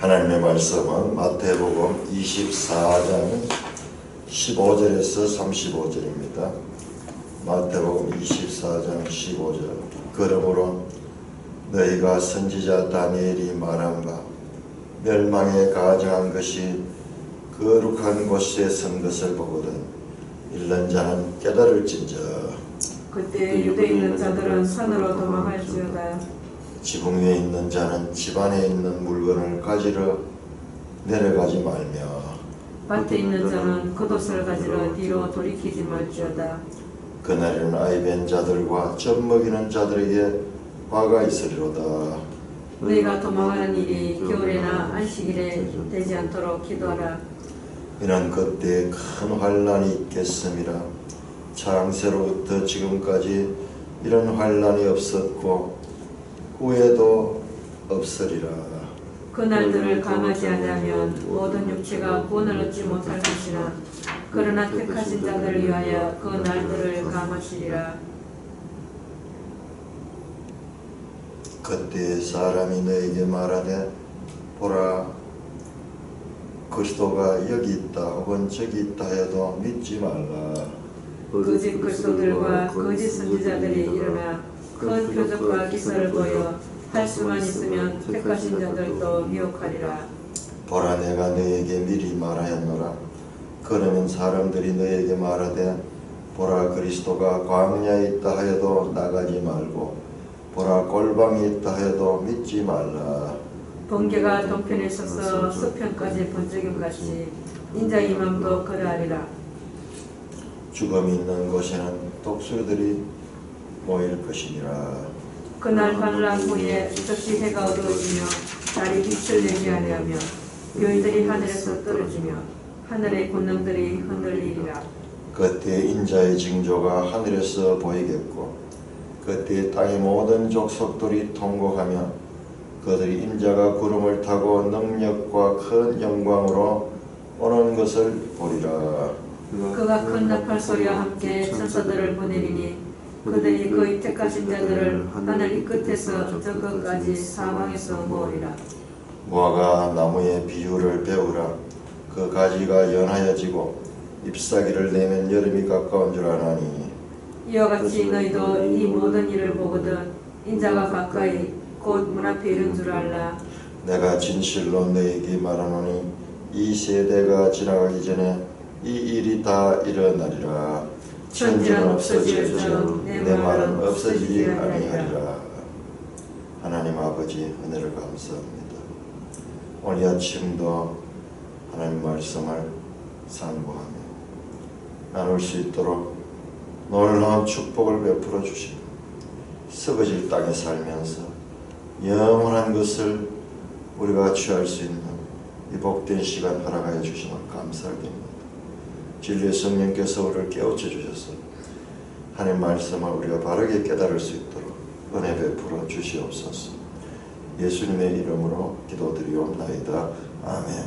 하나님의 말씀은 마태복음 24장 15절에서 35절입니다. 마태복음 24장 15절. 그러므로 너희가 선지자 다니엘이 말한 바 멸망에 가증한 것이 거룩한 곳에 선 것을 보거든 읽는 자는 깨달을진저. 그때 유대에 있는 자들은 산으로 도망할지어다. 지붕 위에 있는 자는 집 안에 있는 물건을 가지러 내려가지 말며 밭에 있는 자는 겉옷을 가지러 뒤로 돌이키지 말지어다. 그날에는 아이 벤 자들과 젖 먹이는 자들에게 화가 있으리로다. 너희가 도망하는 일이 겨울에나 안식일에 되지 않도록 기도하라. 이는 그때에 큰 환난이 있겠음이라. 창세로부터 지금까지 이런 환난이 없었고 후에도 없으리라. 그날들을 감하지 않으면 모든 육체가 구원을 얻지 못할 것이라. 그러나 택하신 자들을 위하여 그 날들을 감하시리라. 그때 사람이 너에게 말하되 보라 그리스도가 여기 있다 혹은 저기 있다 해도 믿지 말라. 거짓 그리스도들과 거짓 선지자들이 일어나 큰 표적과 기사를 보여 할 수만 있으면 택하신 자들도 미혹하리라. 보라 내가 너에게 미리 말하였노라. 그러면 사람들이 너에게 말하되 보라 그리스도가 광야에 있다 하여도 나가지 말고 보라 골방에 있다 하여도 믿지 말라. 번개가 동편에 서서 서편까지 번쩍임같이 인자의 마음도 그러하리라. 죽음이 있는 곳에는 독수리들이 모일 것이니라. 그날 환난 후에 즉시 해가 어두워지며 달이 빛을 내지 아니하며 별들이 하늘에서 떨어지며 하늘의 권능들이 흔들리리라. 그때 인자의 징조가 하늘에서 보이겠고 그때 땅의 모든 족속들이 통곡하며 그들이 인자가 구름을 타고 능력과 큰 영광으로 오는 것을 보리라. 그가 큰 나팔 소리와 함께 천사들을 보내리니 그들이 그의 택하신 자들을 하늘 이 끝에서 저 끝까지 사방에서 모으리라. 무화과 나무의 비유를 배우라. 그 가지가 연하여지고 잎사귀를 내면 여름이 가까운 줄 아나니 이와 같이 너희도 이 모든 일을 보거든 인자가 가까이 곧 문 앞에 이른 줄 알라. 내가 진실로 너에게 말하노니 이 세대가 지나가기 전에 이 일이 다 일어나리라. 천지는 없어질지언 내 말은 없어지지 아니하리라. 하나님 아버지 은혜를 감사합니다. 오늘 아침도 하나님 말씀을 상고하며 나눌 수 있도록 놀라운 축복을 베풀어 주시고 썩어질 땅에 살면서 영원한 것을 우리가 취할 수 있는 이 복된 시간 허락하여 주시면 감사드립니다. 진리의 성령께서 우리를 깨우쳐 주셔서 하나님 말씀을 우리가 바르게 깨달을 수 있도록 은혜 베풀어 주시옵소서. 예수님의 이름으로 기도드리옵나이다. 아멘.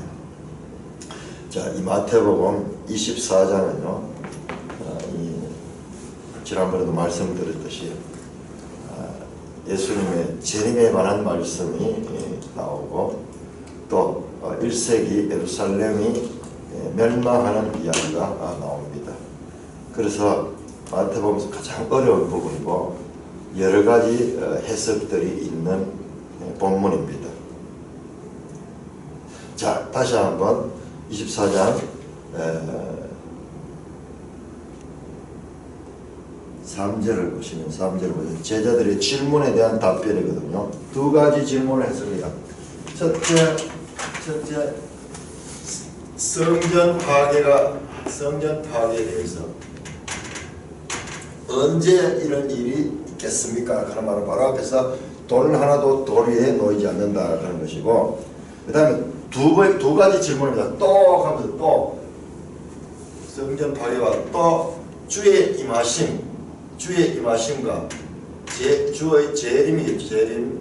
자, 이 마태복음 24장은요, 지난번에도 말씀드렸듯이 예수님의 재림에 관한 말씀이 나오고 또 1세기 예루살렘이 멸망하는 이야기가 나옵니다. 그래서 마태복음에서 가장 어려운 부분이고 여러 가지 해석들이 있는 본문입니다. 자, 다시 한번 24장 3절을 보시면 3절을 보시면 제자들의 질문에 대한 답변이거든요. 두 가지 질문을 했습니다. 첫째 성전 파괴에 대해서 언제 이런 일이 있겠습니까? 하는 말은 바로 앞에서 돌 하나도 돌 위에 놓이지 않는다라는 것이고, 그 다음에 두 가지 질문입니다. 또 하면서 또 성전 파괴와 또 주의 임하심과 주의 재림이겠죠. 재림.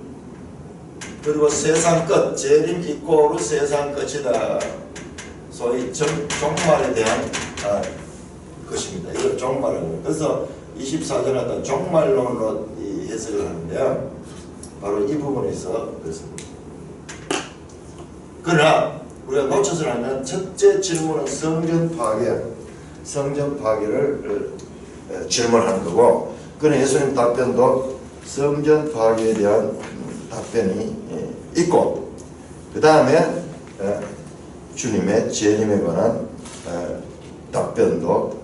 그리고 세상 끝, 재림 이꼬르 세상 끝이다. 소위 종말에 대한 것입니다. 이걸 종말을. 그래서 24절은 종말론으로 해석을 하는데요. 바로 이 부분에서 그렇습니다. 그러나 우리가 놓쳐서는 안 되는 첫째 질문은 성전 파괴를 질문하는 거고, 그는 예수님 답변도 성전 파괴에 대한 답변이 있고, 그 다음에 주님의 재림에 관한 답변도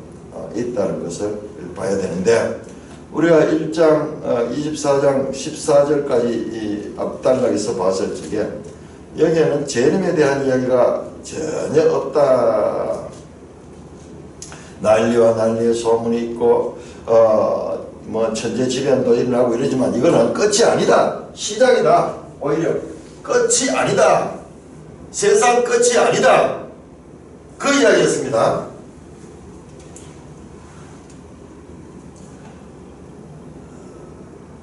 있다는 것을 봐야 되는데, 우리가 1장 24장 14절까지 앞단락에서 봤을 적에 여기에는 재림에 대한 이야기가 전혀 없다. 난리와 난리의 소문이 있고 뭐 천재지변도 일어나고 이러지만 이거는 끝이 아니다. 시작이다. 오히려 끝이 아니다. 세상 끝이 아니다. 그 이야기였습니다.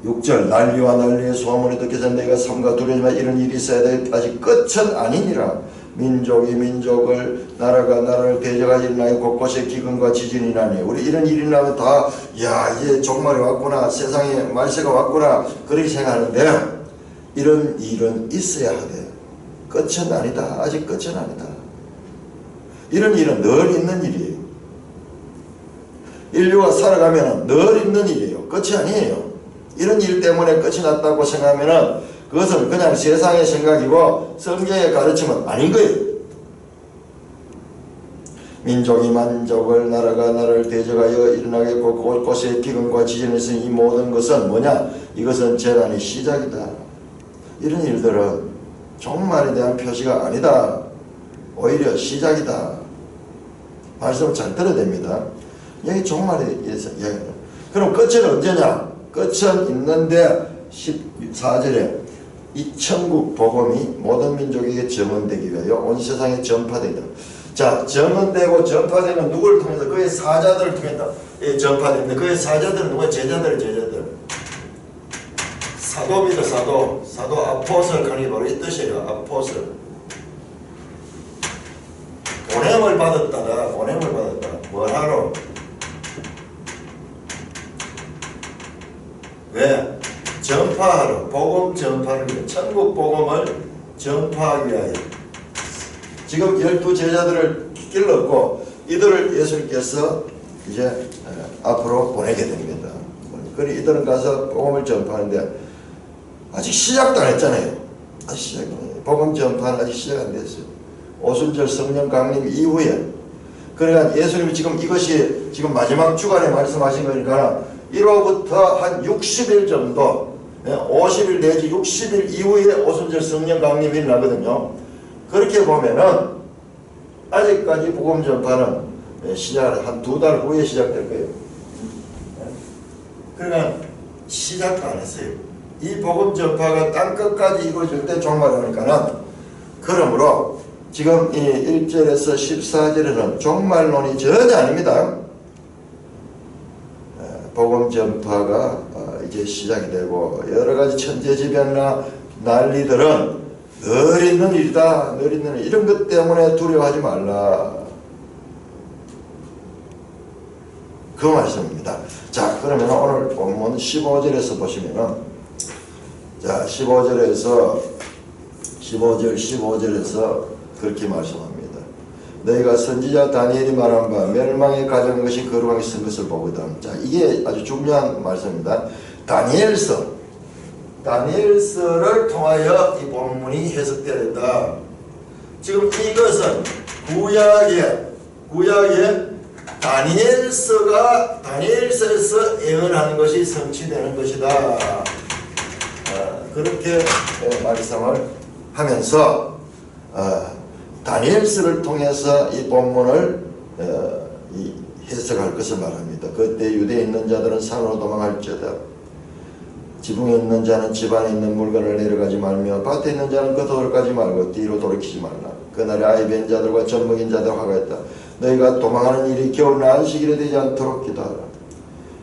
6절 난리와 난리의 소문이 듣게 된 내가 삼가 두려지만 이런 일이 있어야 돼. 아직 끝은 아니니라. 민족이 민족을 나라가 나라를 대적하지 일어나요. 곳곳에 기근과 지진이 나니. 우리 이런 일이 나면 다 이제 종말이 왔구나, 세상에 말세가 왔구나 그렇게 생각하는데, 이런 일은 있어야 하되 끝은 아니다. 아직 끝은 아니다. 이런 일은 늘 있는 일이에요. 인류가 살아가면 늘 있는 일이에요. 끝이 아니에요. 이런 일 때문에 끝이 났다고 생각하면 그것은 그냥 세상의 생각이고 성경의 가르침은 아닌 거예요. 민족이 만족을 나라가 나라를 대적하여 일어나겠고 곳곳에 기근과 지진이 있으니 이 모든 것은 뭐냐? 이것은 재난의 시작이다. 이런 일들은 종말에 대한 표시가 아니다. 오히려 시작이다. 말씀을 잘 들어야 됩니다. 여기 종말에 의해서 이야기해요. 그럼 끝은 언제냐? 끝은 있는데 14절에 이 천국 복음이 모든 민족에게 증언되기 위하여 온 세상에 전파되다. 자, 증언되고 전파되는 누구를 통해서? 그의 사자들을 통해서 전파됩니다. 그의 사자들은 누구야? 제자들. 사도입니다. 사도 아포스를 하는 게 바로 이 뜻이에요. 아포스를. 보냄을 받았다. 뭘 하러? 왜? 전파하러, 복음 전파를 위해, 천국 복음을 전파하기 위하여. 지금 12제자들을 길렀고 이들을 예수님께서 이제 앞으로 보내게 됩니다. 그리고 이들은 가서 복음을 전파하는데 아직 시작도 안 했잖아요. 아직 시작 안 했어요. 복음 전파는 아직 시작 안 됐어요. 오순절 성령 강림 이후에. 그러니까 예수님이 지금 이것이 지금 마지막 주간에 말씀하신 거니까 1호부터 한 60일 정도, 50일 내지 60일 이후에 오순절 성령 강림이 나거든요. 그렇게 보면은 아직까지 복음 전파는 시작 한 2달 후에 시작될 거예요. 그러니까 시작도 안 했어요. 이 복음 전파가 땅 끝까지 이루어질 때 종말이니까는, 그러므로 지금 이 1절에서 14절에는 종말론이 전혀 아닙니다. 복음 전파가 이제 시작이 되고 여러가지 천재지변이나 난리들은 늘 있는 일이다. 늘 있는 일. 이런 것 때문에 두려워하지 말라. 그 말씀입니다. 자, 그러면 오늘 본문 15절에서 보시면은, 자, 15절에서 그렇게 말씀합니다. 너희가 선지자 다니엘이 말한 바 멸망에 가져간 것이 거룩하게 쓴 것을 보거든. 자, 이게 아주 중요한 말씀입니다. 다니엘서를 통하여 이 본문이 해석되어야 된다. 지금 이것은 구약의 다니엘서에서 예언하는 것이 성취되는 것이다. 그렇게 말씀을 하면서 다니엘서를 통해서 이 본문을 해석할 것을 말합니다. 그때 유대에 있는 자들은 산으로 도망할지어다. 지붕에 있는 자는 집 안에 있는 물건을 내려가지 말며 밭에 있는 자는 그 돌을 까지 말고 뒤로 돌이키지 말라. 그날에 아이 뵌 자들과 젖먹인 자들 화가 있다. 너희가 도망하는 일이 겨울 안식일에 되지 않도록 기도하라.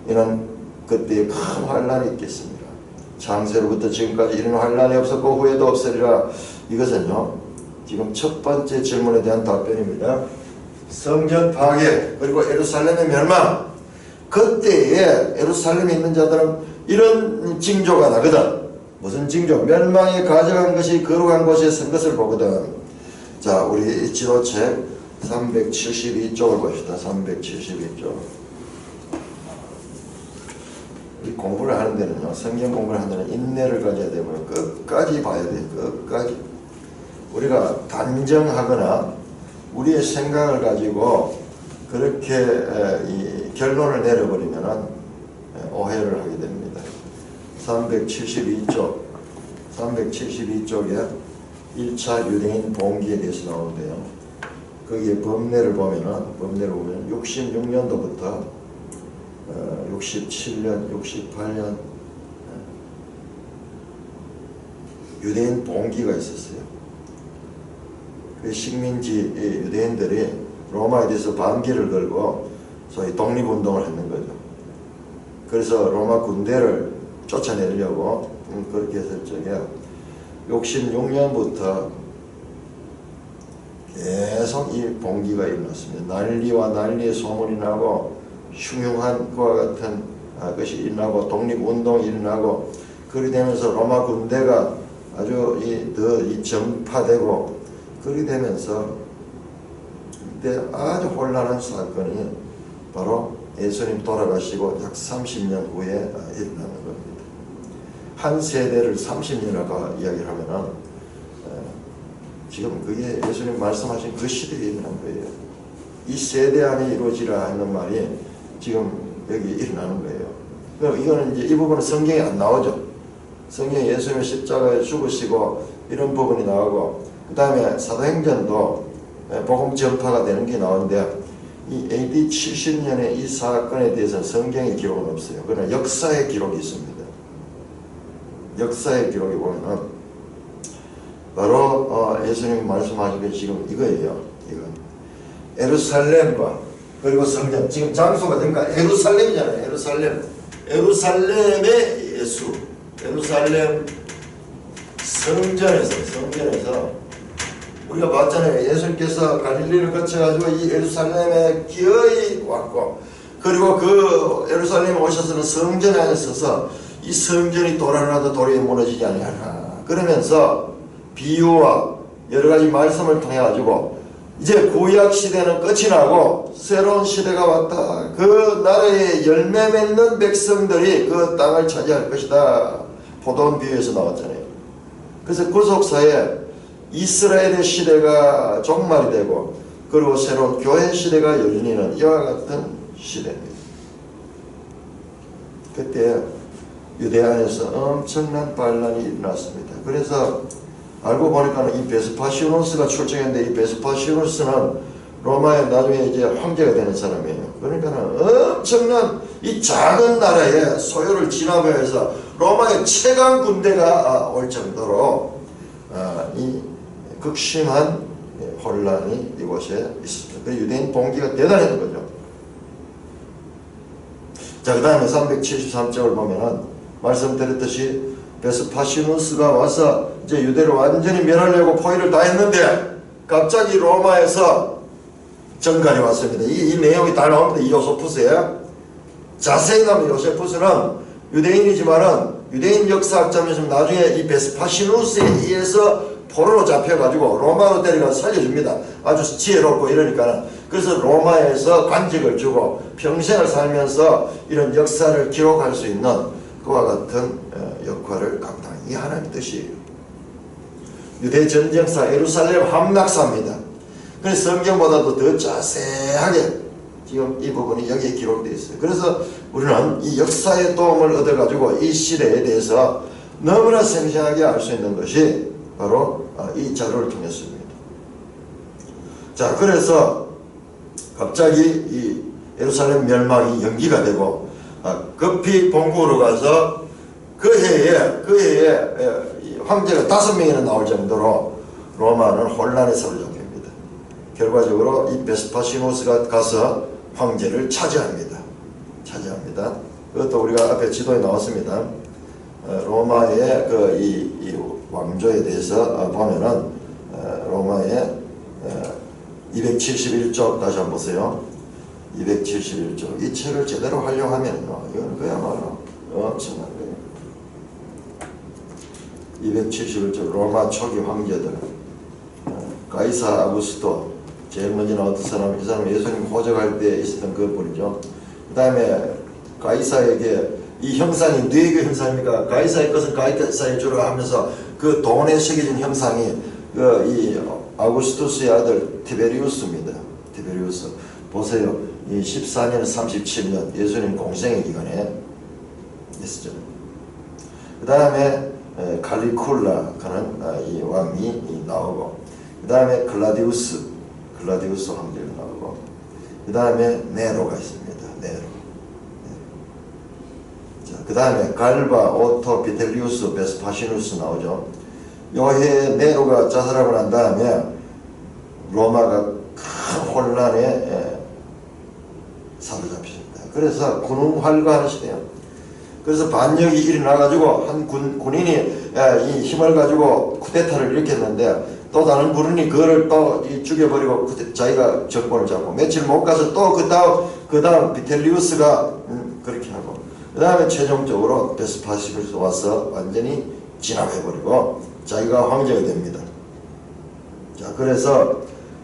이는 그때에 큰 환란이 있겠습니다. 창세로부터 지금까지 이런 환란이 없었고 후에도 없으리라. 이것은요, 지금 첫 번째 질문에 대한 답변입니다. 성전 파괴, 그리고 예루살렘의 멸망. 그때에 예루살렘에 있는 자들은 이런 징조가 나거든. 무슨 징조? 멸망에 가져간 것이 거룩한 곳에 선 것을 보거든. 자, 우리 지도책 372쪽을 봅시다. 372쪽. 이 공부를 하는 데는요, 성경 공부를 하는 데는 인내를 가져야 되고요. 끝까지 봐야 돼요. 끝까지. 우리가 단정하거나 우리의 생각을 가지고 그렇게 이 결론을 내려버리면은 오해를 하게 됩니다. 372쪽에 1차 유대인 봉기에 대해서 나오는데요. 거기에 법례를 보면 66년도부터 67년, 68년 유대인 봉기가 있었어요. 그 식민지 유대인들이 로마에 대해서 반기를 걸고 소위 독립운동을 했는 거죠. 그래서 로마 군대를 쫓아내려고 그렇게 했을 적에 66년부터 계속 이 봉기가 일어났습니다. 난리와 난리의 소문이 나고 흉흉한 그와 같은 것이 일어나고 독립운동이 일어나고 그렇게 되면서 로마 군대가 아주 더 전파되고 그렇게 되면서 이때 아주 혼란한 사건이 바로 예수님 돌아가시고 약 30년 후에 일어나는 겁니다. 한 세대를 30년을 이야기를 하면은 지금 그게 예수님 말씀하신 그 시대에 일어난 거예요. 이 세대 안에 이루어지라 하는 말이 지금 여기 일어나는 거예요. 그럼 이거는 이제 이 부분은 성경에 안 나오죠. 성경에 예수님 십자가에 죽으시고 이런 부분이 나오고 그 다음에 사도행전도 복음 전파가 되는 게 나오는데 이 AD 70년의 이 사건에 대해서는 성경의 기록은 없어요. 그러나 역사의 기록이 있습니다. 역사의 기록이 보면은 바로 예수님이 말씀하신 게 지금 이거예요. 이거 예루살렘과 그리고 성전 지금 장소가 그러니까 예루살렘이잖아요. 예루살렘의 예수 예루살렘 성전에서 우리가 봤잖아요. 예수님께서 갈릴리를 거쳐가지고 이 예루살렘에 기어이 왔고 그리고 그 예루살렘에 오셔서는 성전에 앉아서서 이 성전이 돌 하나도 도리에 무너지지 아니하라 그러면서 비유와 여러가지 말씀을 통해 가지고 이제 구약 시대는 끝이 나고 새로운 시대가 왔다. 그 나라의 열매 맺는 백성들이 그 땅을 차지할 것이다. 포도원 비유에서 나왔잖아요. 그래서 구속사에 이스라엘의 시대가 종말이 되고 그리고 새로운 교회 시대가 열리는 이와 같은 시대입니다. 그때 유대 안에서 엄청난 반란이 일어났습니다. 그래서 알고 보니까 이 베스파시오누스가 출정했는데 이 베스파시오누스는 로마의 나중에 이제 황제가 되는 사람이에요. 그러니까는 엄청난 이 작은 나라의 소요를 진압해서 로마의 최강 군대가 올 정도로 이 극심한 혼란이 이곳에 있습니다. 그 유대인 봉기가 대단했던 거죠. 자, 그 다음에 373쪽을 보면은 말씀드렸듯이 베스파시누스가 와서 이제 유대를 완전히 멸하려고 포위를 다 했는데 갑자기 로마에서 정갈이 왔습니다. 이 내용이 다 나옵니다. 이 요세푸스에 자세히 나오면 요세푸스는 유대인이지만은 유대인 역사학자면서 나중에 이 베스파시누스에 의해서 포로로 잡혀가지고 로마로 데려가서 살려줍니다. 아주 지혜롭고 이러니까는. 그래서 로마에서 관직을 주고 평생을 살면서 이런 역사를 기록할 수 있는 그와 같은 역할을 감당한 이 하나님의 뜻이에요. 유대 전쟁사 예루살렘 함락사입니다. 그래서 성경보다도 더 자세하게 지금 이 부분이 여기에 기록되어 있어요. 그래서 우리는 이 역사의 도움을 얻어가지고 이 시대에 대해서 너무나 생생하게 알 수 있는 것이 바로 이 자료를 통했습니다. 자, 그래서 갑자기 이 예루살렘 멸망이 연기가 되고 급히 본국으로 가서 그 해에 황제가 5명이나 나올 정도로 로마는 혼란에 사로잡힙니다. 결과적으로 이 베스파시누스가 가서 황제를 차지합니다. 그것도 우리가 앞에 지도에 나왔습니다. 로마의 이 왕조에 대해서 보면은 로마의 271쪽 다시 한번 보세요. 271쪽 이 책을 제대로 활용하면요 이건 그야말로 엄청난 거예요. 271쪽 로마 초기 황제들 가이사 아구스토 제일 먼저 나왔던 사람, 이 사람은 예수님 호적할 때 있었던 그분이죠. 그 다음에 가이사에게 이 형상이 뇌의 형상입니까? 가이사의 것은 가이사의 주라 하면서 그 돈에 새겨진 형상이 이 아구스투스의 아들 티베리우스입니다. 티베리우스 보세요. 이 14년 37년 예수님 공생의 기간에 있었죠. 그 다음에 칼리쿨라 하는 이 왕이 나오고, 그 다음에 클라디우스 황제가 나오고, 그 다음에 네로가 있습니다. 네로. 그 다음에 갈바, 오토, 비텔리우스, 베스파시누스 나오죠. 요해 네로가 자살하고 난 다음에 로마가 큰 혼란에 사로잡히십니다. 그래서 군웅활과하는 시대예요. 그래서 반역이 일어나가지고 한 군인이 이 힘을 가지고 쿠데타를 일으켰는데 또 다른 군인이 그거를 또 죽여버리고 자기가 정권을 잡고 며칠 못 가서 또 그 다음 비텔리우스가 그렇게 하고, 그 다음에 최종적으로 베스파시누스 와서 완전히 진압해버리고 자기가 황제가 됩니다. 자, 그래서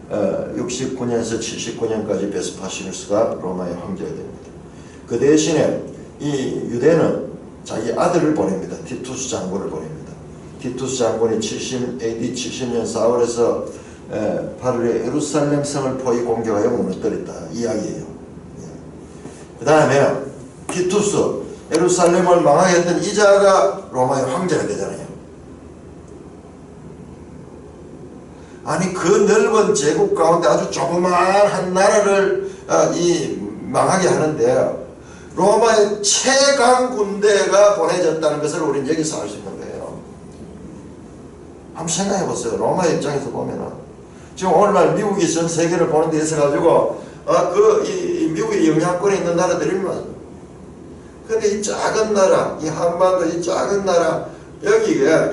69년에서 79년까지 베스파시누스가 로마의 황제가 됩니다. 그 대신에 이 유대는 자기 아들을 보냅니다. 티투스 장군을 보냅니다. 티투스 장군이 AD 70년 4월에서 8월에 예루살렘 성을 포위 공격하여 무너뜨렸다 이야기예요. 그 다음에 티투스 예루살렘을 망하게 했던 이자가 로마의 황제가 되잖아요. 아니 그 넓은 제국 가운데 아주 조그마한 나라를 망하게 하는데 로마의 최강 군대가 보내졌다는 것을 우리는 여기서 알 수 있는 거예요. 한번 생각해 보세요. 로마의 입장에서 보면은 지금 오늘날 미국이 전 세계를 보는 데 있어가지고 이 미국의 영향권에 있는 나라들이면, 근데 이 작은 나라, 이 한반도 이 작은 나라 여기에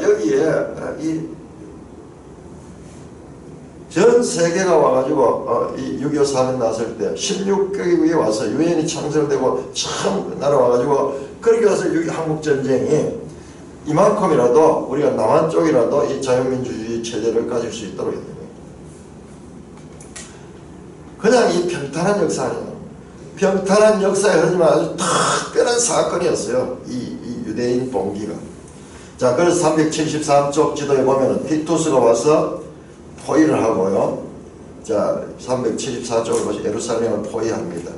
이 전 세계가 와가지고 이 6.25 사변 났을 때 16개국이 와서 유엔이 창설되고 참 날아와가지고 그렇게 와서 한국전쟁이 이만큼이라도 우리가 남한 쪽이라도 이 자유민주주의 체제를 가질 수 있도록 했는 거예요. 그냥 이 평탄한 역사 아니에요. 평탄한 역사에 흐르지만 아주 특별한 사건이었어요. 이 유대인 봉기가. 자, 그래서 373쪽 지도에 보면은 티투스가 와서 포위를 하고요. 자, 374쪽을 보시 예루살렘을 포위합니다.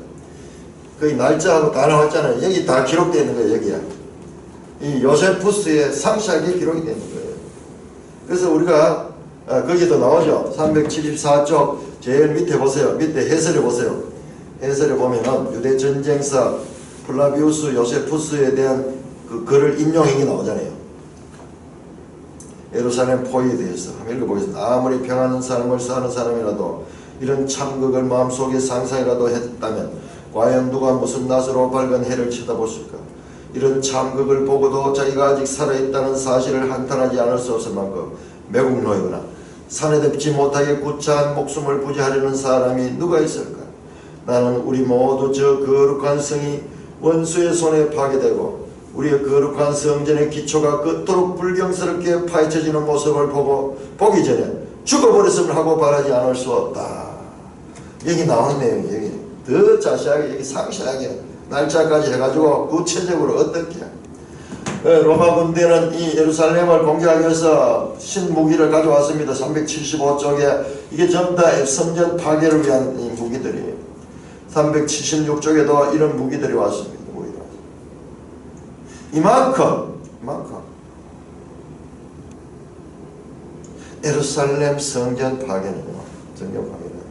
그 날짜하고 다 나왔잖아요. 여기 다 기록되어 있는 거예요. 여기야. 이 요세푸스의 상세하게 기록이 되는 거예요. 그래서 우리가 거기도 나오죠. 374쪽 제일 밑에 보세요. 밑에 해설해 보세요. 해설해 보면은 유대 전쟁사 플라비우스 요세푸스에 대한 그 글을 인용한 게 나오잖아요. 예루살렘 포위에 대해서 한번 읽어보겠습니다. 아무리 평안한 삶을 사는 사람이라도 이런 참극을 마음속에 상상이라도 했다면 과연 누가 무슨 낯으로 밝은 해를 쳐다보실까? 이런 참극을 보고도 자기가 아직 살아있다는 사실을 한탄하지 않을 수 없을 만큼 매국노이거나 산에 덮지 못하게 구차한 목숨을 부지하려는 사람이 누가 있을까? 나는 우리 모두 저 거룩한 성이 원수의 손에 파괴되고 우리의 거룩한 성전의 기초가 그토록 불경스럽게 파헤쳐지는 모습을 보기 전에 죽어버렸음을 하고 바라지 않을 수 없다. 여기 나오는 내용이 여기 더 자세하게 여기 상세하게 날짜까지 해가지고 구체적으로 어떻게 로마 군대는 이 예루살렘을 공격하기 위해서 신무기를 가져왔습니다. 375쪽에 이게 전부 다 성전 파괴를 위한 이 무기들이에요. 376쪽에도 이런 무기들이 왔습니다. 이만큼 예루살렘 성전 파괴는요, 성전 파괴는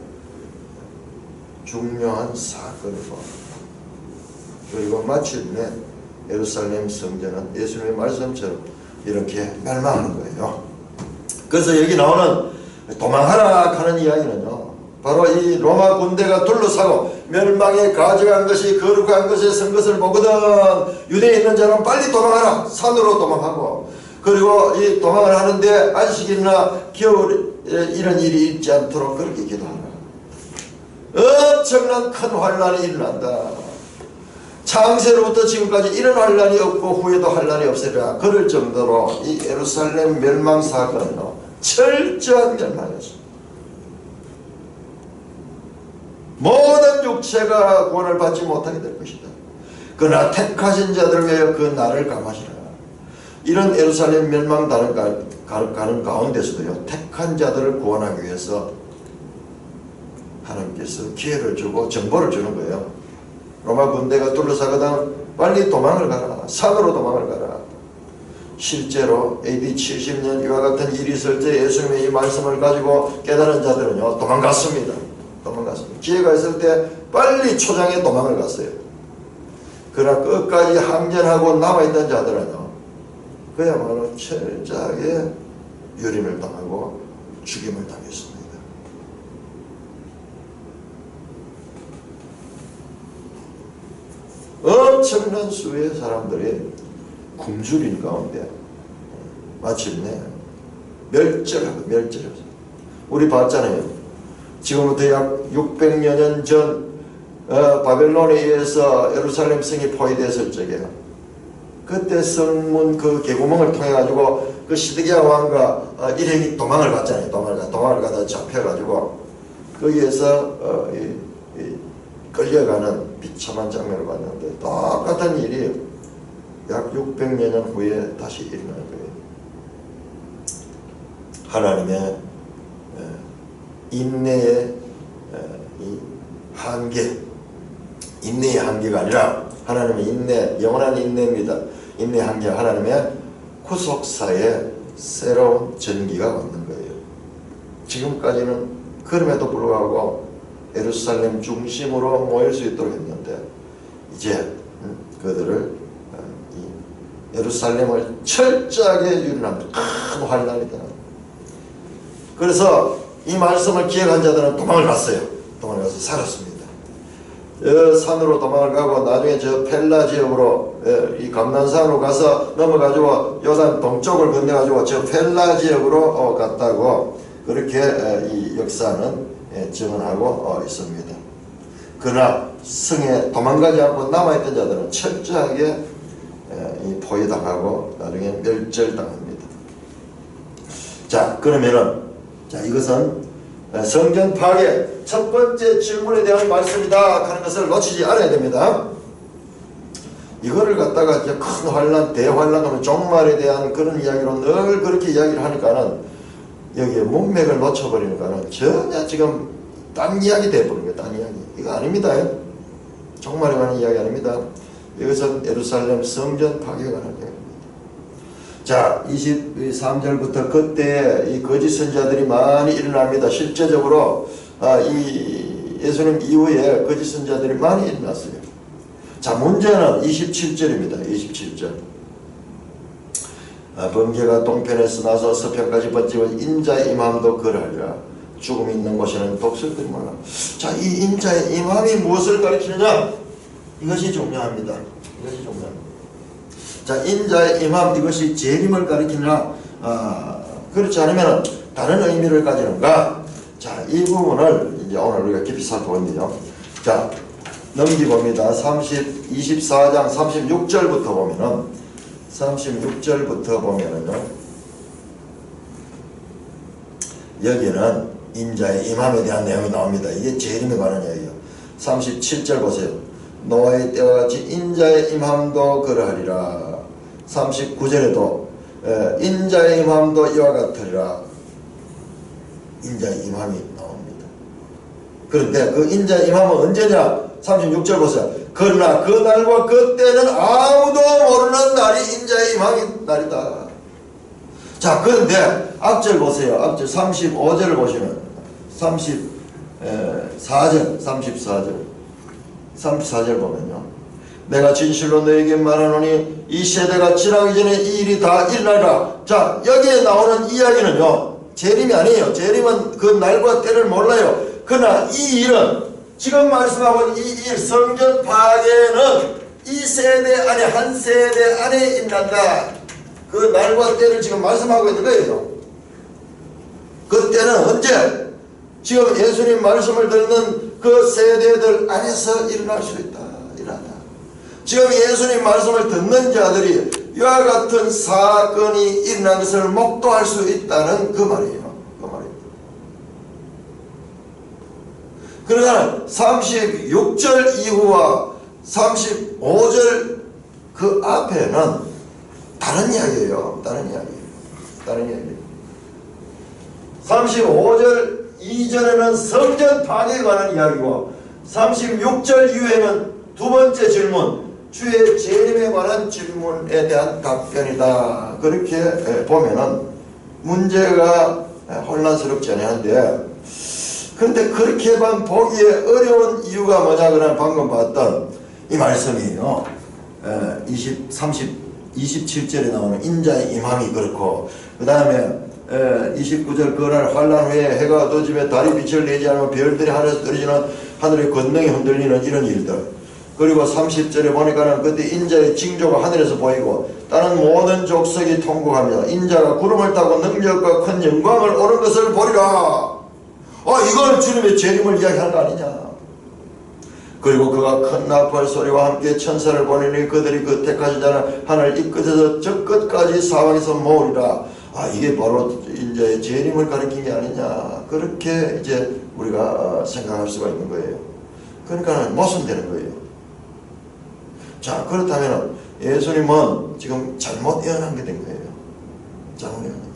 중요한 사건이고, 그리고 마침내 예루살렘 성전은 예수님의 말씀처럼 이렇게 멸망하는 거예요. 그래서 여기 나오는 도망하라 하는 이야기는요, 바로 이 로마 군대가 둘러싸고 멸망에 가져간 것이 거룩한 것에 선 것을 보거든 유대에 있는 자는 빨리 도망하라. 산으로 도망하고, 그리고 이 도망을 하는데 안식일이나 겨울에 이런 일이 있지 않도록 그렇게 기도하라. 엄청난 큰 환란이 일어난다. 창세로부터 지금까지 이런 환란이 없고 후에도 환란이 없으리라. 그럴 정도로 이 예루살렘 멸망 사건은 철저한 멸망이었습니다. 모든 육체가 구원을 받지 못하게 될 것이다. 그러나 택하신 자들을 위하여 그 날을 감하시라. 이런 예루살렘 멸망 가는 가운데서도요, 택한 자들을 구원하기 위해서 하나님께서 기회를 주고 정보를 주는 거예요. 로마 군대가 둘러싸거든 빨리 도망을 가라. 산으로 도망을 가라. 실제로 AD 70년 이와 같은 일이 있을 때 예수님의 이 말씀을 가지고 깨달은 자들은요, 도망갔습니다. 기회가 있을 때 빨리 초장에 도망을 갔어요. 그러나 끝까지 항전하고 남아있던 자들은요, 그야말로 철저하게 유린을 당하고 죽임을 당했습니다. 엄청난 수의 사람들이 굶주린 가운데 마침내 멸절했어요. 우리 봤잖아요. 지금부터 약 600여 년 전 바벨론에 의해서 예루살렘 성이 포위됐을 적에 그때 성문 그 개구멍을 통해 가지고 그 시드기야 왕과 일행이 도망을 갔잖아요. 도망을 가다 잡혀가지고 거기에서 끌려가는 비참한 장면을 봤는데 똑같은 일이 약 600여 년 후에 다시 일어날 거예요. 하나님의 인내의 이 한계, 인내의 한계가 아니라 하나님의 인내, 영원한 인내입니다. 인내의 한계, 하나님의 구속사의 새로운 전기가 왔는 거예요. 지금까지는 그럼에도 불구하고 예루살렘 중심으로 모일 수 있도록 했는데 이제 그들을 예루살렘을 철저하게 유린합니다. 큰 환란이다. 그래서 이 말씀을 기억한 자들은 도망을 갔어요. 도망을 가서 살았습니다. 산으로 도망을 가고 나중에 저 펠라 지역으로 이 감난산으로 가서 넘어가지고 요단 동쪽을 건너가지고 저 펠라 지역으로 갔다고 그렇게 이 역사는 증언하고 있습니다. 그러나 성에 도망가지 않고 남아있던 자들은 철저하게 포위당하고 나중에 멸절당합니다. 자, 그러면은 이것은 성전 파괴 첫 번째 질문에 대한 말씀이다 하는 것을 놓치지 않아야 됩니다. 이거를 갖다가 이제 큰 환란, 대환란하면 종말에 대한 그런 이야기로 늘 그렇게 이야기를 하니까는 여기에 문맥을 놓쳐버리니까는 전혀 지금 딴 이야기 돼버린 거예요. 딴 이야기. 이거 아닙니다. 종말에 관한 이야기 아닙니다. 이것은 예루살렘 성전 파괴가 관한 이야기입니다. 자, 23절부터 그때 이 거짓 선자들이 많이 일어납니다. 실제적으로 이 예수님 이후에 거짓 선자들이 많이 일어났어요. 자, 문제는 27절입니다. 27절. 번개가 동편에서 나서 서편까지 번지고 인자의 임함도 그러하리라. 죽음이 있는 곳에는 독설들이 몰라. 자, 이 인자의 임함이 무엇을 가리키느냐? 이것이 중요합니다. 이것이 중요합니다. 자, 인자의 임함, 이것이 재림을 가리키느냐? 그렇지 않으면 다른 의미를 가지는가? 자, 이 부분을 이제 오늘 우리가 깊이 살펴보는데요. 자, 넘기봅니다. 24장 36절부터 보면은, 36절부터 보면은요, 여기는 인자의 임함에 대한 내용이 나옵니다. 이게 재림에 관한 이야기예요. 37절 보세요. 노아의 때와 같이 인자의 임함도 그러하리라. 39절에도 인자의 임함도 이와 같으리라. 인자의 임함이 나옵니다. 그런데 그 인자의 임함은 언제냐? 36절 보세요. 그러나 그 날과 그 때는 아무도 모르는 날이 인자의 임함이 날이다. 자, 그런데 앞절 보세요. 앞절 35절을 보시면 34절 보면요. 내가 진실로 너에게 말하노니 이 세대가 지나기 전에 이 일이 다 일어나리라. 자, 여기에 나오는 이야기는요, 재림이 아니에요. 재림은 그 날과 때를 몰라요. 그러나 이 일은 지금 말씀하고 이 일, 성전 파괴는 이 세대 안에, 한 세대 안에 일어난다. 그 날과 때를 지금 말씀하고 있는 거예요. 그 때는 언제? 지금 예수님 말씀을 듣는 그 세대들 안에서 일어날 수 있다. 일어난다. 지금 예수님 말씀을 듣는 자들이 이와 같은 사건이 일어난 것을 목도할 수 있다는 그 말이에요. 그 말입니다. 그러나 36절 이후와 35절 그 앞에는 다른 이야기예요. 다른 이야기예요. 35절 이전에는 성전 파괴에 관한 이야기고 36절 이후에는 두 번째 질문, 주의 재림에 관한 질문에 대한 답변이다. 그렇게 보면은 문제가 혼란스럽지 않은데, 그런데 그렇게만 보기에 어려운 이유가 뭐냐 그러면 방금 봤던 이 말씀이에요. 27절에 나오는 인자의 임함이 그렇고, 그 다음에 29절 그날 환란 후에 해가 어두워지며 달이 빛을 내지 않으면 별들이 하늘에서 떨어지는 하늘의 권능이 흔들리는 이런 일들. 그리고 30절에 보니까는 그때 인자의 징조가 하늘에서 보이고 다른 모든 족속이 통곡합니다. 인자가 구름을 타고 능력과 큰 영광을 오는 것을 보리라. 이걸 주님의 재림을 이야기하는 거 아니냐. 그리고 그가 큰 나팔 소리와 함께 천사를 보내니 그들이 그 택하신 자는 하늘 이 끝에서 저 끝까지 사방에서 모으리라. 이게 바로 인자의 재림을 가리킨 게 아니냐. 그렇게 이제 우리가 생각할 수가 있는 거예요. 그러니까 모순되는 거예요. 자, 그렇다면 예수님은 지금 잘못 예언한 게 된 거예요.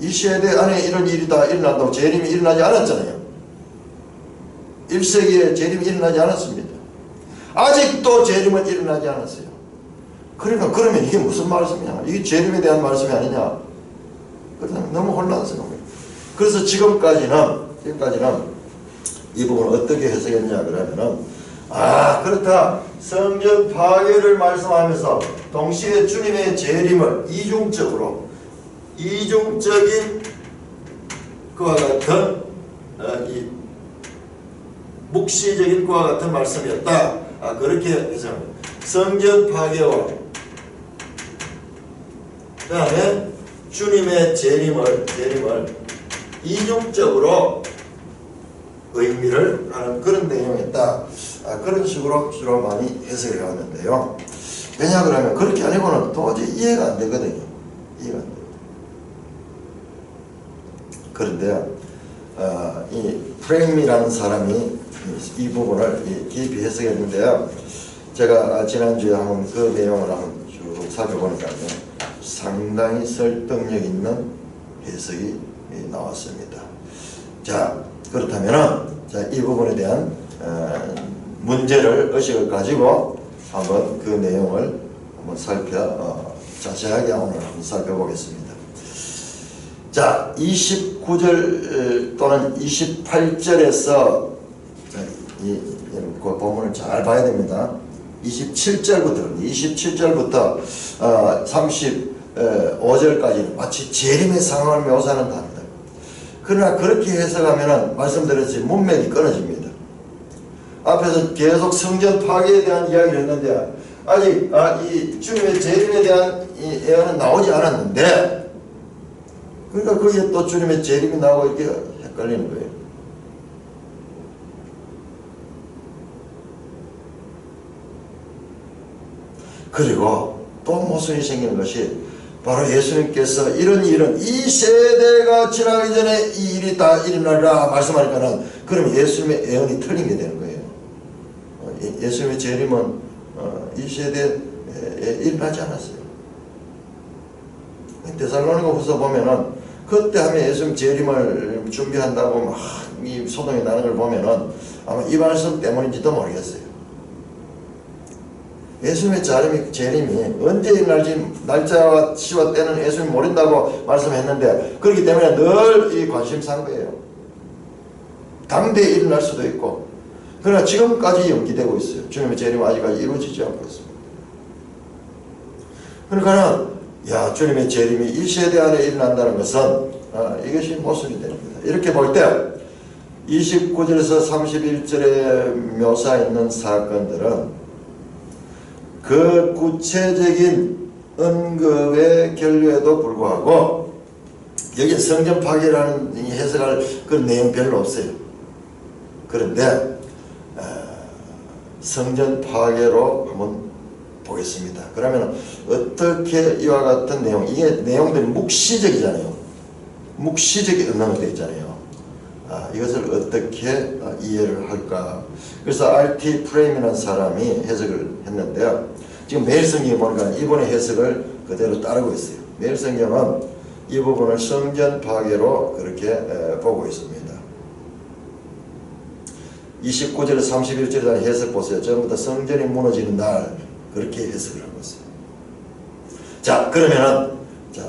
이 시대 안에 이런 일이 다 일어난다고 재림이 일어나지 않았잖아요. 1세기에 재림이 일어나지 않았습니다. 아직도 재림은 일어나지 않았어요. 그러니까 그러면 이게 무슨 말씀이냐? 이게 재림에 대한 말씀이 아니냐? 그렇다면 너무 혼란스러워요. 그래서 지금까지는 이 부분을 어떻게 해석했냐 그러면은, 그렇다. 성전 파괴를 말씀하면서 동시에 주님의 재림을 이중적인 그와 같은 이 묵시적인 그와 같은 말씀이었다. 그렇게 해석합니다. 성전 파괴와 그 다음에 주님의 재림을 이중적으로 의미를 하는 그런 내용이었다. 그런 식으로 주로 많이 해석을 하는데요. 왜냐 그러면 그렇게 아니고는 도저히 이해가 안 되거든요. 이해가 안 돼요. 그런데 이 프레임이라는 사람이 이 부분을 깊이 해석했는데요. 제가 지난주에 한번 그 내용을 한번 쭉 살펴보니까요, 상당히 설득력 있는 해석이 나왔습니다. 자, 그렇다면은 이 부분에 대한 문제를 의식을 가지고 한번 그 내용을 한번 자세하게 오늘 한번 살펴보겠습니다. 자, 29절 또는 28절에서 그 본문을 잘 봐야 됩니다. 27절부터 35절까지는 마치 재림의 상황을 묘사하는 단어입니다. 그러나 그렇게 해석하면 말씀드렸듯이 문맥이 끊어집니다. 앞에서 계속 성전 파괴에 대한 이야기를 했는데 아직 이 주님의 재림에 대한 이 예언은 나오지 않았는데, 그러니까 거기에 또 주님의 재림이 나오고 이렇게 헷갈리는 거예요. 그리고 또 모순이 생기는 것이 바로 예수님께서 이런 일은 이 세대가 지나기 전에 이 일이 다 일어나리라 말씀하니까는 그럼 예수님의 예언이 틀린 게 되는 거예요. 예수님의 재림은 이 세대에 일어나지 않았어요. 데살로니가 후서 보면은 그때 하면 예수님 재림을 준비한다고 막 이 소동이 나는 걸 보면은 아마 이 말씀 때문인지도 모르겠어요. 예수님의 재림이 언제 일어날지 날짜와 시와 때는 예수님이 모른다고 말씀했는데, 그렇기 때문에 늘 이 관심사인 거예요. 당대에 일어날 수도 있고. 그러나 지금까지 연기되고 있어요. 주님의 재림은 아직까지 이루어지지 않고 있습니다. 그러니까 주님의 재림이 이 세대 안에 일어난다는 것은 이것이 모순이 됩니다. 이렇게 볼 때 29절에서 31절에 묘사있는 사건들은 그 구체적인 언급의 결과에도 불구하고 여기 성전 파괴라는 해석할 그런 내용 별로 없어요. 그런데 성전 파괴로 한번 보겠습니다. 그러면 어떻게 이와 같은 내용, 이게 내용들이 묵시적이잖아요. 묵시적인 언어가 되어 있잖아요. 이것을 어떻게 이해를 할까? 그래서 R.T. 프레임이라는 사람이 해석을 했는데요. 지금 매일 성경에 보니까 이번의 해석을 그대로 따르고 있어요. 매일 성경은 이 부분을 성전 파괴로 그렇게 보고 있습니다. 29절에서 31절에 해석 보세요. 전부 다 성전이 무너지는 날 그렇게 해석을 하고 있어요. 자, 그러면은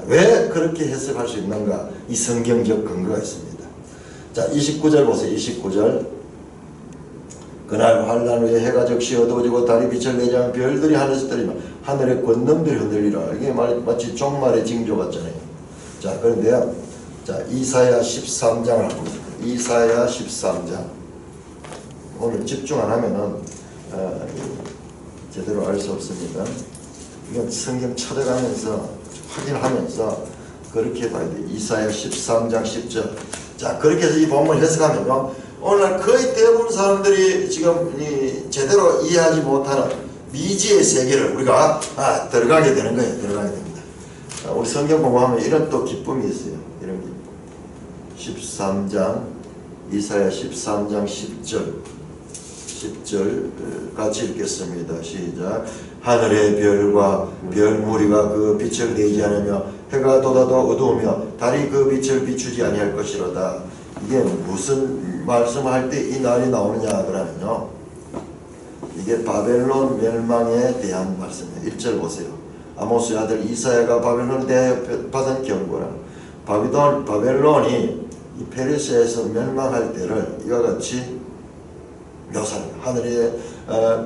왜 그렇게 해석할 수 있는가? 이 성경적 근거가 있습니다. 자, 29절 보세요. 29절. 그날 환란 후에 해가 적시 어두워지고 달이 빛을 내지 않으면 별들이 하늘에서 떨리며 하늘의 권능들이 흔들리라. 이게 마치 종말의 징조 같잖아요. 자, 그런데요. 자, 이사야 13장을 하고 있습니다. 이사야 13장. 오늘 집중 안 하면은 제대로 알 수 없습니다. 이건 성경 찾아가면서 확인하면서 그렇게 봐야 돼요. 이사야 13장 10절. 자, 그렇게 해서 이 본문을 해석하면요, 오늘날 거의 대부분 사람들이 지금 제대로 이해하지 못하는 미지의 세계를 우리가 들어가게 되는 거예요. 들어가게 됩니다. 우리 성경 공부하면 이런 또 기쁨이 있어요. 이런 기쁨. 13장 이사야 13장 10절 같이 읽겠습니다. 시작. 하늘의 별과 별무리가 그 빛을 내지 않으며 해가 돋아도 어두우며 달이 그 빛을 비추지 아니할 것이로다. 이게 무슨 말씀할 때 이 날이 나오느냐 그러면요, 이게 바벨론 멸망에 대한 말씀이에요. 1절 보세요. 아모스의 아들 이사야가 바벨론에 대하여 받은 경고라. 바벨론이 이 페르시아에서 멸망할 때를 이와 같이 묘사합니다. 하늘의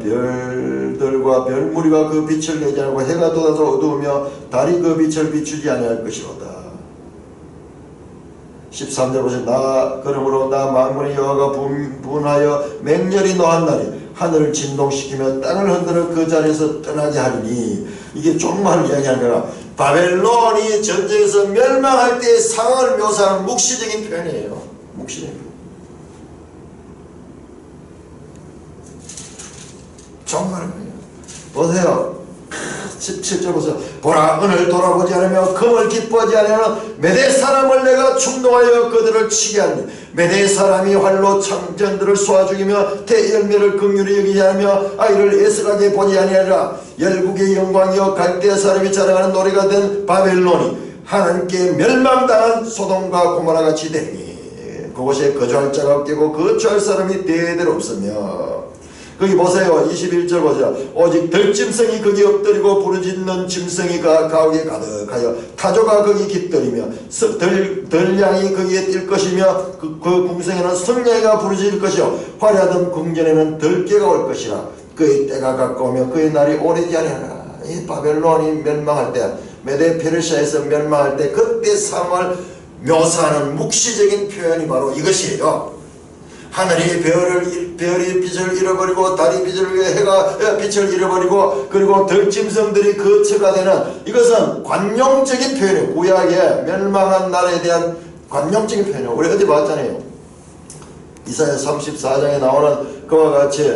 별들과 별무리가 그 빛을 내지 않고 해가 돋아서 어두우며 달이 그 빛을 비추지 아니할 것이로다. 13절 보세요. 그러므로 나 만군의 여호와가 분하여 맹렬히 노한 날에 하늘을 진동시키며 땅을 흔들어 그 자리에서 떠나게 하리니, 이게 종말을 이야기하는 거라. 바벨론이 전쟁에서 멸망할 때의 상황을 묘사하는 묵시적인 표현이에요. 묵시적인 표현. 종말이에요. 보세요. 17절 보세요. 보라, 은을 돌아보지 않으며 금을 기뻐하지 않으면 메대 사람을 내가 충동하여 그들을 치게 하니, 메대 사람이 활로 참전들을 쏘아 죽이며 대열매를 긍휼히 여기지 않으며 아이를 애쓰하게 보지 아니하리라. 열국의 영광이여 갈대 사람이 자랑하는 노래가 된 바벨론이 하나님께 멸망당한 소돔과 고모라 같이 되니, 그곳에 거주할 자가 없겠고 거주할 사람이 대대로 없으며. 거기 보세요. 21절 보세요. 오직 들짐승이 거기 엎드리고 부르짖는 짐승이 가옥에 가득하여 타조가 거기 깃들이며 들량이 거기에 뛸 것이며 그 궁성에는 성냥이가 부르짖을 것이요 화려하던 궁전에는 들깨가 올 것이라. 그의 때가 가까우며 그의 날이 오래지 아니하라. 이 바벨론이 멸망할 때, 메데 페르시아에서 멸망할 때 그때 상황을 묘사하는 묵시적인 표현이 바로 이것이에요. 하늘이 별이 빛을 잃어버리고 달이 해가 빛을 잃어버리고 그리고 들짐승들이 거처가 되는, 이것은 관용적인 표현이에요. 구약의 멸망한 나라에 대한 관용적인 표현이에요. 우리 어제 봤잖아요. 이사야 34장에 나오는 그와 같이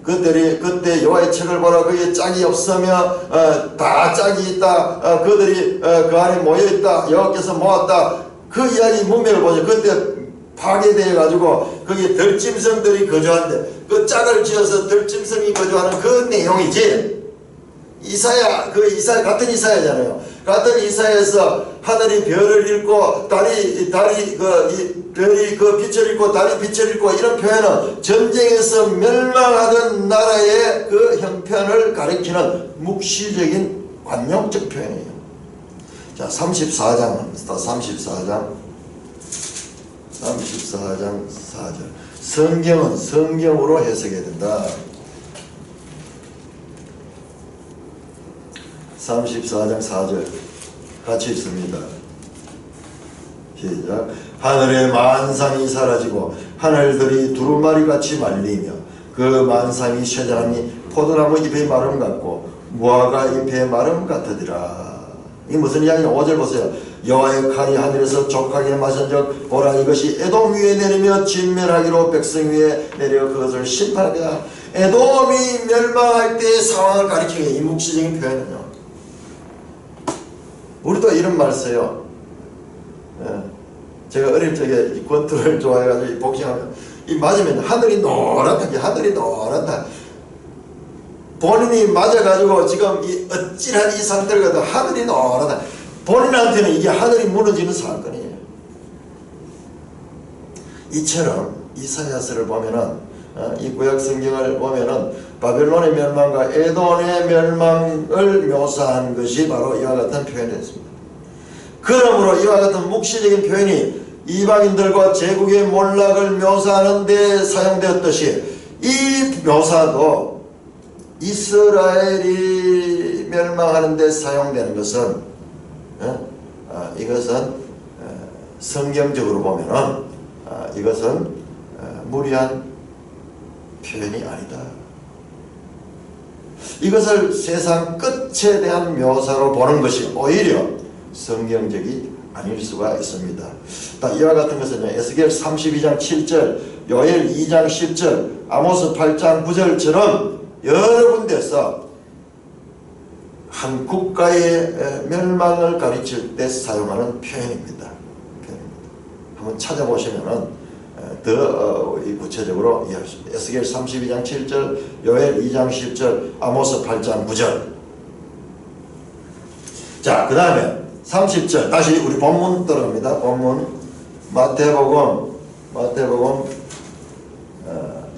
그때 여호와의 책을 보라 거기에 짝이 없으며 다 짝이 있다. 그들이 그 안에 모여있다. 여호와께서 모았다. 그 이야기 문맥을 보죠. 그때 파괴되어 가지고 거기에 들짐승들이 거주하는데 그 짝을 지어서 들짐승이 거주하는 그 내용이지. 이사야 같은 이사야잖아요. 같은 이사야에서 하늘이 별을 잃고 별이 그 빛을 잃고 달이 빛을 잃고 이런 표현은 전쟁에서 멸망하던 나라의 그 형편을 가리키는 묵시적인 관용적 표현이에요. 자, 34장 4절. 성경은 성경으로 해석해야 된다. 34장 4절 같이 있습니다. 시작. 하늘의 만상이 사라지고 하늘들이 두루마리같이 말리며 그 만상이 쇠자람이 포도나무 잎의 마름 같고 무화과 잎의 마름 같으리라. 이게 무슨 이야기냐? 5절 보세요. 여호와의 칼이 하늘에서 족하게 마신적 보라, 이것이 에돔 위에 내리며 진멸하기로 백성 위에 내려 그것을 심판하리라. 에돔이 멸망할 때의 상황을 가리키는 이 묵시적인 표현은요, 우리도 이런 말 써요. 제가 어릴 적에 이 권투를 좋아해가지고 이 복싱하면 이 맞으면 하늘이 노랗다. 하늘이 노랗다. 본인이 맞아가지고 지금 이 어찌한 이 상태를 가도 하늘이 노랗다. 본인한테는 이게 하늘이 무너지는 사건이에요. 이처럼 이사야서를 보면은 이 구약 성경을 보면은 바벨론의 멸망과 에돔의 멸망을 묘사한 것이 바로 이와 같은 표현이 됐습니다. 그러므로 이와 같은 묵시적인 표현이 이방인들과 제국의 몰락을 묘사하는 데 사용되었듯이 이 묘사도 이스라엘이 멸망하는 데 사용되는 것은 이것은 성경적으로 보면은 이것은 무리한 표현이 아니다. 이것을 세상 끝에 대한 묘사로 보는 것이 오히려 성경적이 아닐 수가 있습니다. 이와 같은 것은 에스겔 32장 7절, 요엘 2장 10절, 아모스 8장 9절처럼 여러 군데서 한 국가의 멸망을 가르칠 때 사용하는 표현입니다. 한번 찾아보시면은 더 구체적으로 이해할 수 있습니다. 에스겔 32장 7절, 요엘 2장 10절, 아모스 8장 9절. 자, 그 다음에 30절 다시 우리 본문 들어갑니다. 본문 마태복음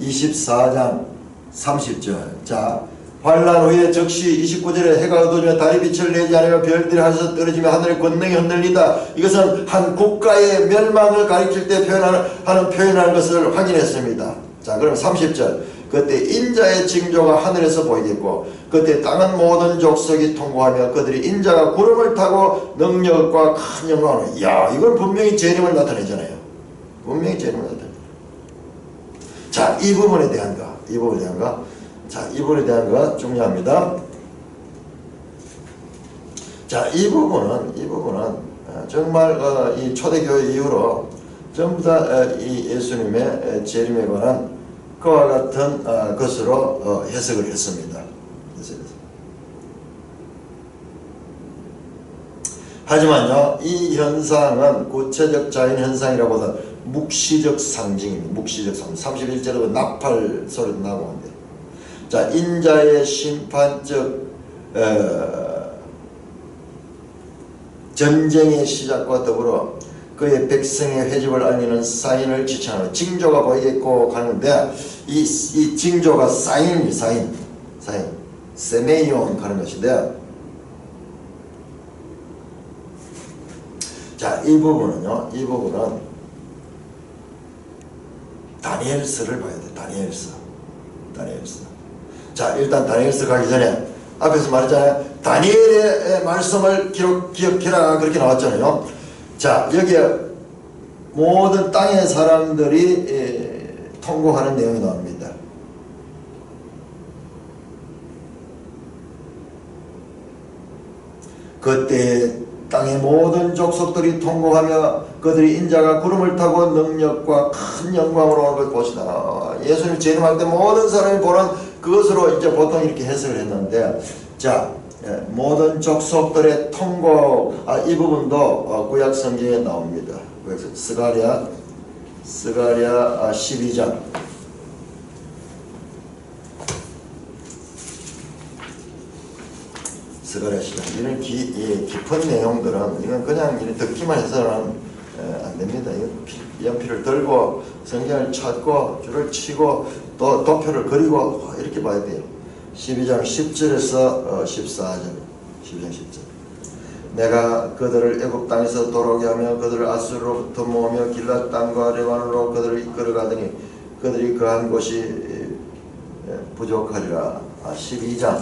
24장 30절. 자, 환난 후에 즉시 29절에 해가 어두워지며 달이 빛을 내지 않으며 별들이 하늘에서 떨어지며 하늘의 권능이 흔들린다. 이것은 한 국가의 멸망을 가리킬 때 표현하는 것을 확인했습니다. 자, 그럼 30절. 그때 인자의 징조가 하늘에서 보이겠고 그때 땅은 모든 족속이 통곡하며 그들이 인자가 구름을 타고 능력과 큰 영광으로. 이야, 이건 분명히 재림을 나타내잖아요. 분명히 재림을 나타내. 자, 이 부분에 대한 거. 자, 이 부분에 대한 거 중요합니다. 자, 이 부분은 정말 이 초대교회 이후로 전부 다 이 예수님의 재림에 관한 그와 같은 것으로 해석을 했습니다. 하지만요, 이 현상은 구체적 자연 현상이라보다 묵시적 상징입니다. 묵시적 상징. 31절에 나팔 소리도 나고 한데. 자, 인자의 심판적 전쟁의 시작과 더불어 그의 백성의 회집을 알리는 사인을 지칭하는 징조가 보이겠고 하는데 이 징조가 사인 세메이온 하는 것인데, 자, 이 부분은 다니엘서를 봐야 돼. 다니엘서. 자, 일단 다니엘서 가기 전에 앞에서 말했잖아요. 다니엘의 말씀을 기억해라 그렇게 나왔잖아요. 자, 여기에 모든 땅의 사람들이 통곡하는 내용이 나옵니다. 그때 땅의 모든 족속들이 통곡하며 그들이 인자가 구름을 타고 능력과 큰 영광으로 오는 걸 보시다. 예수님 재림할 때 모든 사람이 보는 그것으로 이제 보통 이렇게 해석을 했는데, 자, 모든 족속들의 통곡, 이 부분도 구약 성경에 나옵니다. 스가랴 12장. 스가랴 12장. 이런 깊은 내용들은 이건 그냥 듣기만 해서는 안 됩니다. 연필을 들고 성경을 찾고 줄을 치고 또 도표를 그리고 이렇게 봐야 돼요. 12장 10절에서 14절. 12장 10절. 내가 그들을 애굽 땅에서 돌아오게 하며 그들을 아수르로부터 모으며 길랏 땅과 레바논으로 그들을 이끌어가더니 그들이 거한 곳이 부족하리라. 12장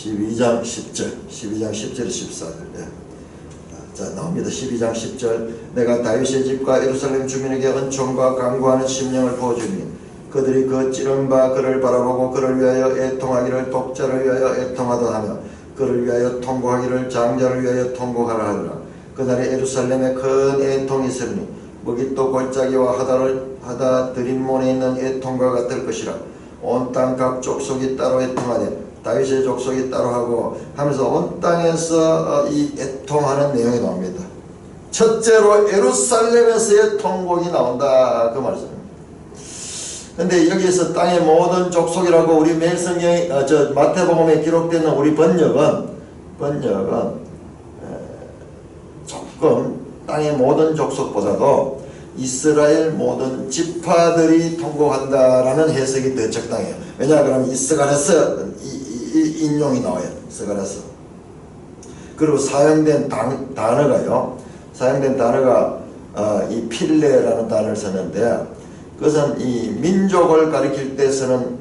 10절 12절 14절. 자, 나옵니다. 12장 10절. 내가 다윗의 집과 예루살렘 주민에게 은총과 강구하는 심령을 부어주니 그들이 그 찌른 바 그를 바라보고 그를 위하여 애통하기를 독자를 위하여 애통하다 하며 그를 위하여 통곡하기를 장자를 위하여 통곡하라 하더라. 그날에 예루살렘에 큰 애통이 있으니 무기또 골짜기와 하다 들인몬에 있는 애통과 같을 것이라. 온 땅 각 족속이 따로 애통하되 다윗의 족속이 따로 하고 하면서 온 땅에서 이 애통하는 내용이 나옵니다. 첫째로 예루살렘에서의 통곡이 나온다, 그 말씀입니다. 근데 여기에서 땅의 모든 족속이라고 우리 매일 성경에 마태복음에 기록되는 우리 번역은 조금 땅의 모든 족속보다도 이스라엘 모든 지파들이 통곡한다라는 해석이 더 적당해요. 왜냐 그러면 이스가랴서 이 인용이 나와요. 이스가랴서. 그리고 사용된 단어가요. 사용된 단어가 이 필레라는 단어를 썼는데 그것은 이 민족을 가리킬 때 쓰는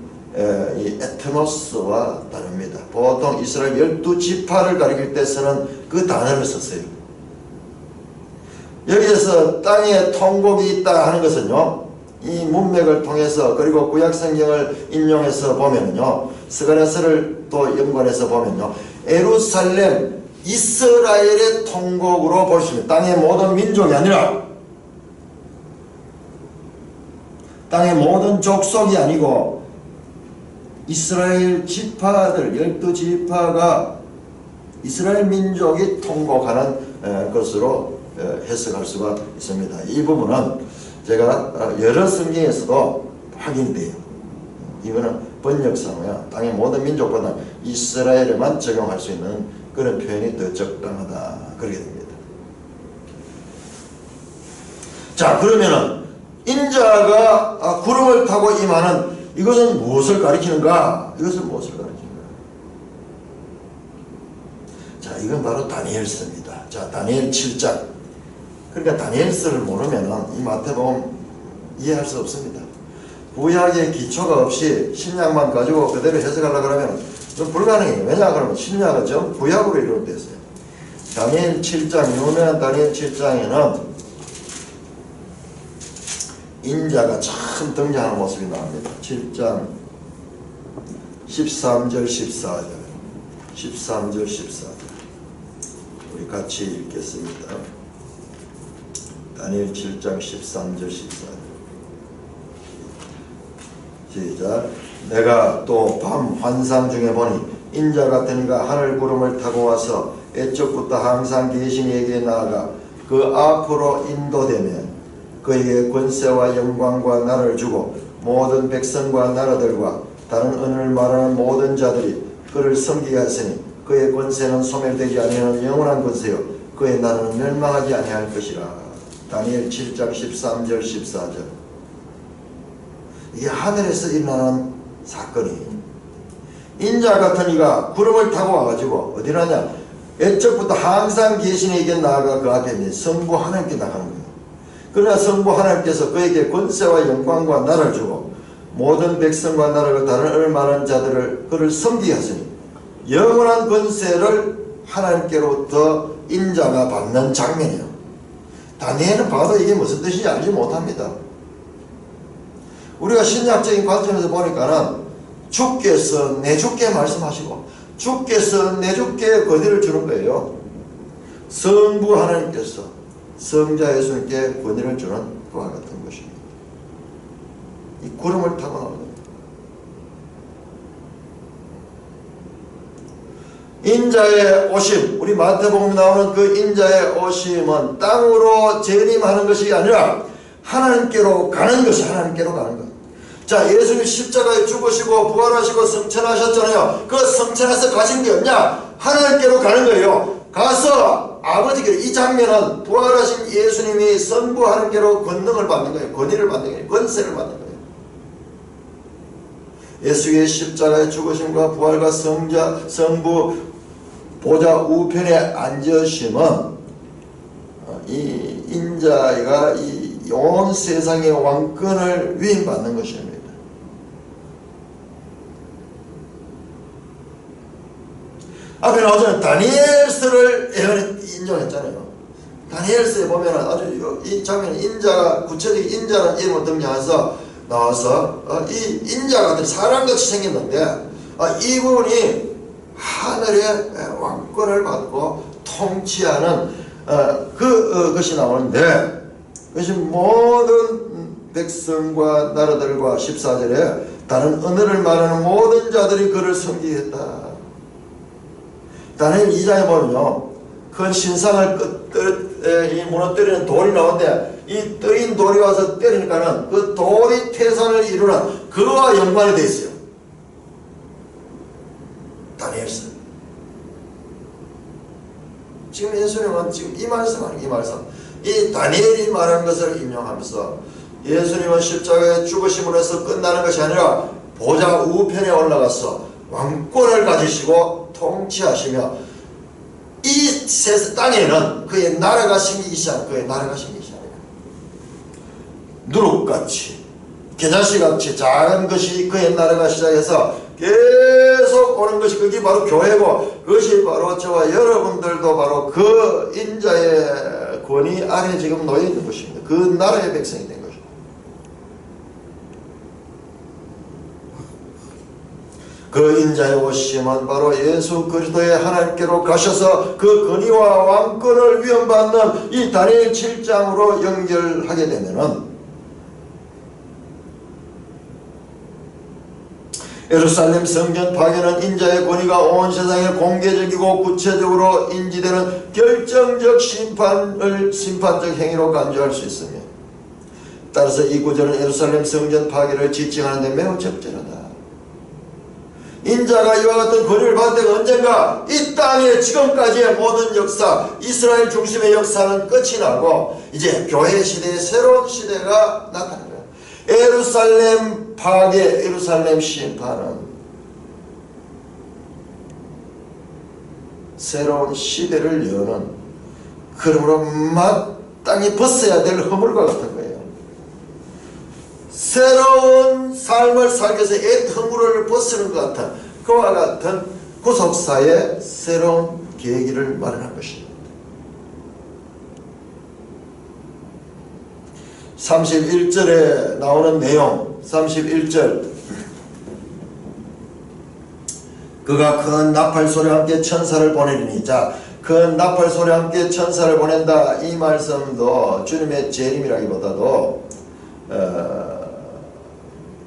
이 에트노스와 다릅니다. 보통 이스라엘 12지파를 가리킬 때 쓰는 그 단어를 썼어요. 여기에서 땅에 통곡이 있다 하는 것은요, 이 문맥을 통해서 그리고 구약성경을 인용해서 보면요, 스가랴서를 또 연관해서 보면요, 예루살렘 이스라엘의 통곡으로 볼 수 있습니다. 땅의 모든 민족이 아니라 땅의 모든 족속이 아니고 이스라엘 지파들 12지파가 이스라엘 민족이 통곡하는 것으로 해석할 수가 있습니다. 이 부분은 제가 여러 성경에서도 확인돼요. 이거는 번역상으로요, 땅의 모든 민족보다 이스라엘에만 적용할 수 있는 그런 표현이 더 적당하다, 그렇게 됩니다. 자, 그러면은 인자가 구름을 타고 임하는 이것은 무엇을 가리키는가? 이것은 무엇을 가리키는가? 자, 이건 바로 다니엘서입니다. 자, 다니엘 7장. 그러니까 다니엘서를 모르면 이 마태복음 이해할 수 없습니다. 구약의 기초가 없이 신약만 가지고 그대로 해석하려고 그러면 좀 불가능해요. 왜냐 그러면 신약은 좀 구약으로 이루어져 있어요. 다니엘 7장, 유명한 다니엘 7장에는 인자가 처음 등장하는 모습이 나옵니다. 7장 13절 14절 13절 14절 우리 같이 읽겠습니다. 다니엘 7장 13절 14절 시작. 내가 또 밤 환상 중에 보니 인자 같은 이가 하늘 구름을 타고 와서 애초부터 항상 계신 이에게 나아가 그 앞으로 인도되며 그에게 권세와 영광과 나라를 주고 모든 백성과 나라들과 다른 언어를 말하는 모든 자들이 그를 섬기게 하시니 그의 권세는 소멸되지 아니하는 영원한 권세요 그의 나라는 멸망하지 아니할 것이라. 다니엘 7장 13절 14절. 이게 하늘에서 일어나는 사건이에요. 인자 같은 이가 구름을 타고 와가지고 어디라냐, 애초부터 항상 계신 이에게 나아가 그 앞에 있는 성부 하나님께 나가는 거예요. 그러나 성부 하나님께서 그에게 권세와 영광과 나라를 주고 모든 백성과 나라가 다른 언어를 말하는 자들을 그를 섬기게 하시니 영원한 권세를 하나님께로부터 인자가 받는 장면이에요. 다니엘은 봐도 이게 무슨 뜻인지 알지 못합니다. 우리가 신약적인 관점에서 보니까는 주께서 내주께 말씀하시고 주께서 내주께 권위를 주는 거예요. 성부 하나님께서 성자 예수님께 권위를 주는 그와 같은 것입니다. 이 구름을 타고 나오는 겁니다. 인자의 오심, 우리 마태복음에 나오는 그 인자의 오심은 땅으로 재림하는 것이 아니라 하나님께로 가는 것이, 하나님께로 가는 것. 자, 예수님 십자가에 죽으시고 부활하시고 성천하셨잖아요. 그 성천에서 가신 게 없냐? 하나님께로 가는 거예요. 가서 아버지께로, 이 장면은 부활하신 예수님이 성부 하나님께로 권능을 받는 거예요. 권위를 받는 거예요. 권세를 받는 거예요. 예수의 십자가의 죽으심과 부활과 성부 보좌 우편에 앉으심은 이 인자가 이 온 세상의 왕권을 위임받는 것입니다. 앞에 나오잖아요. 다니엘서를 인용했잖아요. 다니엘서에 보면 아주 이 장면, 인자가, 구체적인 인자라는 이름으로 등장해서 나와서 이 인자 같은 사람같이 생겼는데 이분이 하늘의 왕권을 받고 통치하는 그것이 나오는데, 그것이 모든 백성과 나라들과 14절에 다른 언어를 말하는 모든 자들이 그를 섬기겠다. 다니엘 2장에 보면요, 큰 신상을 무너뜨리는 돌이 나오는데 이 뜨린 돌이 와서 때리니까는 그 돌이 태산을 이루는 그와 연관이 되어 있어요. 다니엘서. 지금 예수님은 지금 이 말씀 아니에요. 이 말씀. 이 다니엘이 말한 것을 인용하면서 예수님은 십자가에 죽으심으로 해서 끝나는 것이 아니라 보좌 우편에 올라가서 왕권을 가지시고 통치하시며 이 땅에는 그의 나라가 생기기 시작, 그의 나라가 생기기 시작해요. 누룩같이, 겨자씨같이 작은 것이 그의 나라가 시작해서 계속 오는 것이 그게 바로 교회고, 그것이 바로 저와 여러분들도 바로 그 인자의 권위 아래 지금 놓여 있는 것입니다. 그 나라의 백성이 된 것입니다. 그 인자의 오심은 바로 예수 그리스도의 하나님께로 가셔서 그 권위와 왕권을 위험받는 이 다니엘 7장으로 연결하게 되면은 예루살렘 성전 파괴는 인자의 권위가 온 세상에 공개적이고 구체적으로 인지되는 결정적 심판적 행위로 간주할 수 있으며, 따라서 이 구절은 예루살렘 성전 파괴를 지칭하는 데 매우 적절하다. 인자가 이와 같은 권위를 받을 때가 언젠가 이 땅의 지금까지의 모든 역사, 이스라엘 중심의 역사는 끝이 나고 이제 교회 시대의 새로운 시대가 나타나는 거예요. 예루살렘 파괴, 예루살렘 심판은 새로운 시대를 여는, 그러므로 마땅히 벗어야 될 허물과 같은 거예요. 새로운 삶을 살기 위해서 옛 허물을 벗는 것 같은, 그와 같은 구속사의 새로운 계기를 마련한 것입니다. 31절에 나오는 내용, 31절, 그가 큰 나팔소리와 함께 천사를 보내리니, 자, 큰 나팔소리와 함께 천사를 보낸다, 이 말씀도 주님의 재림이라기보다도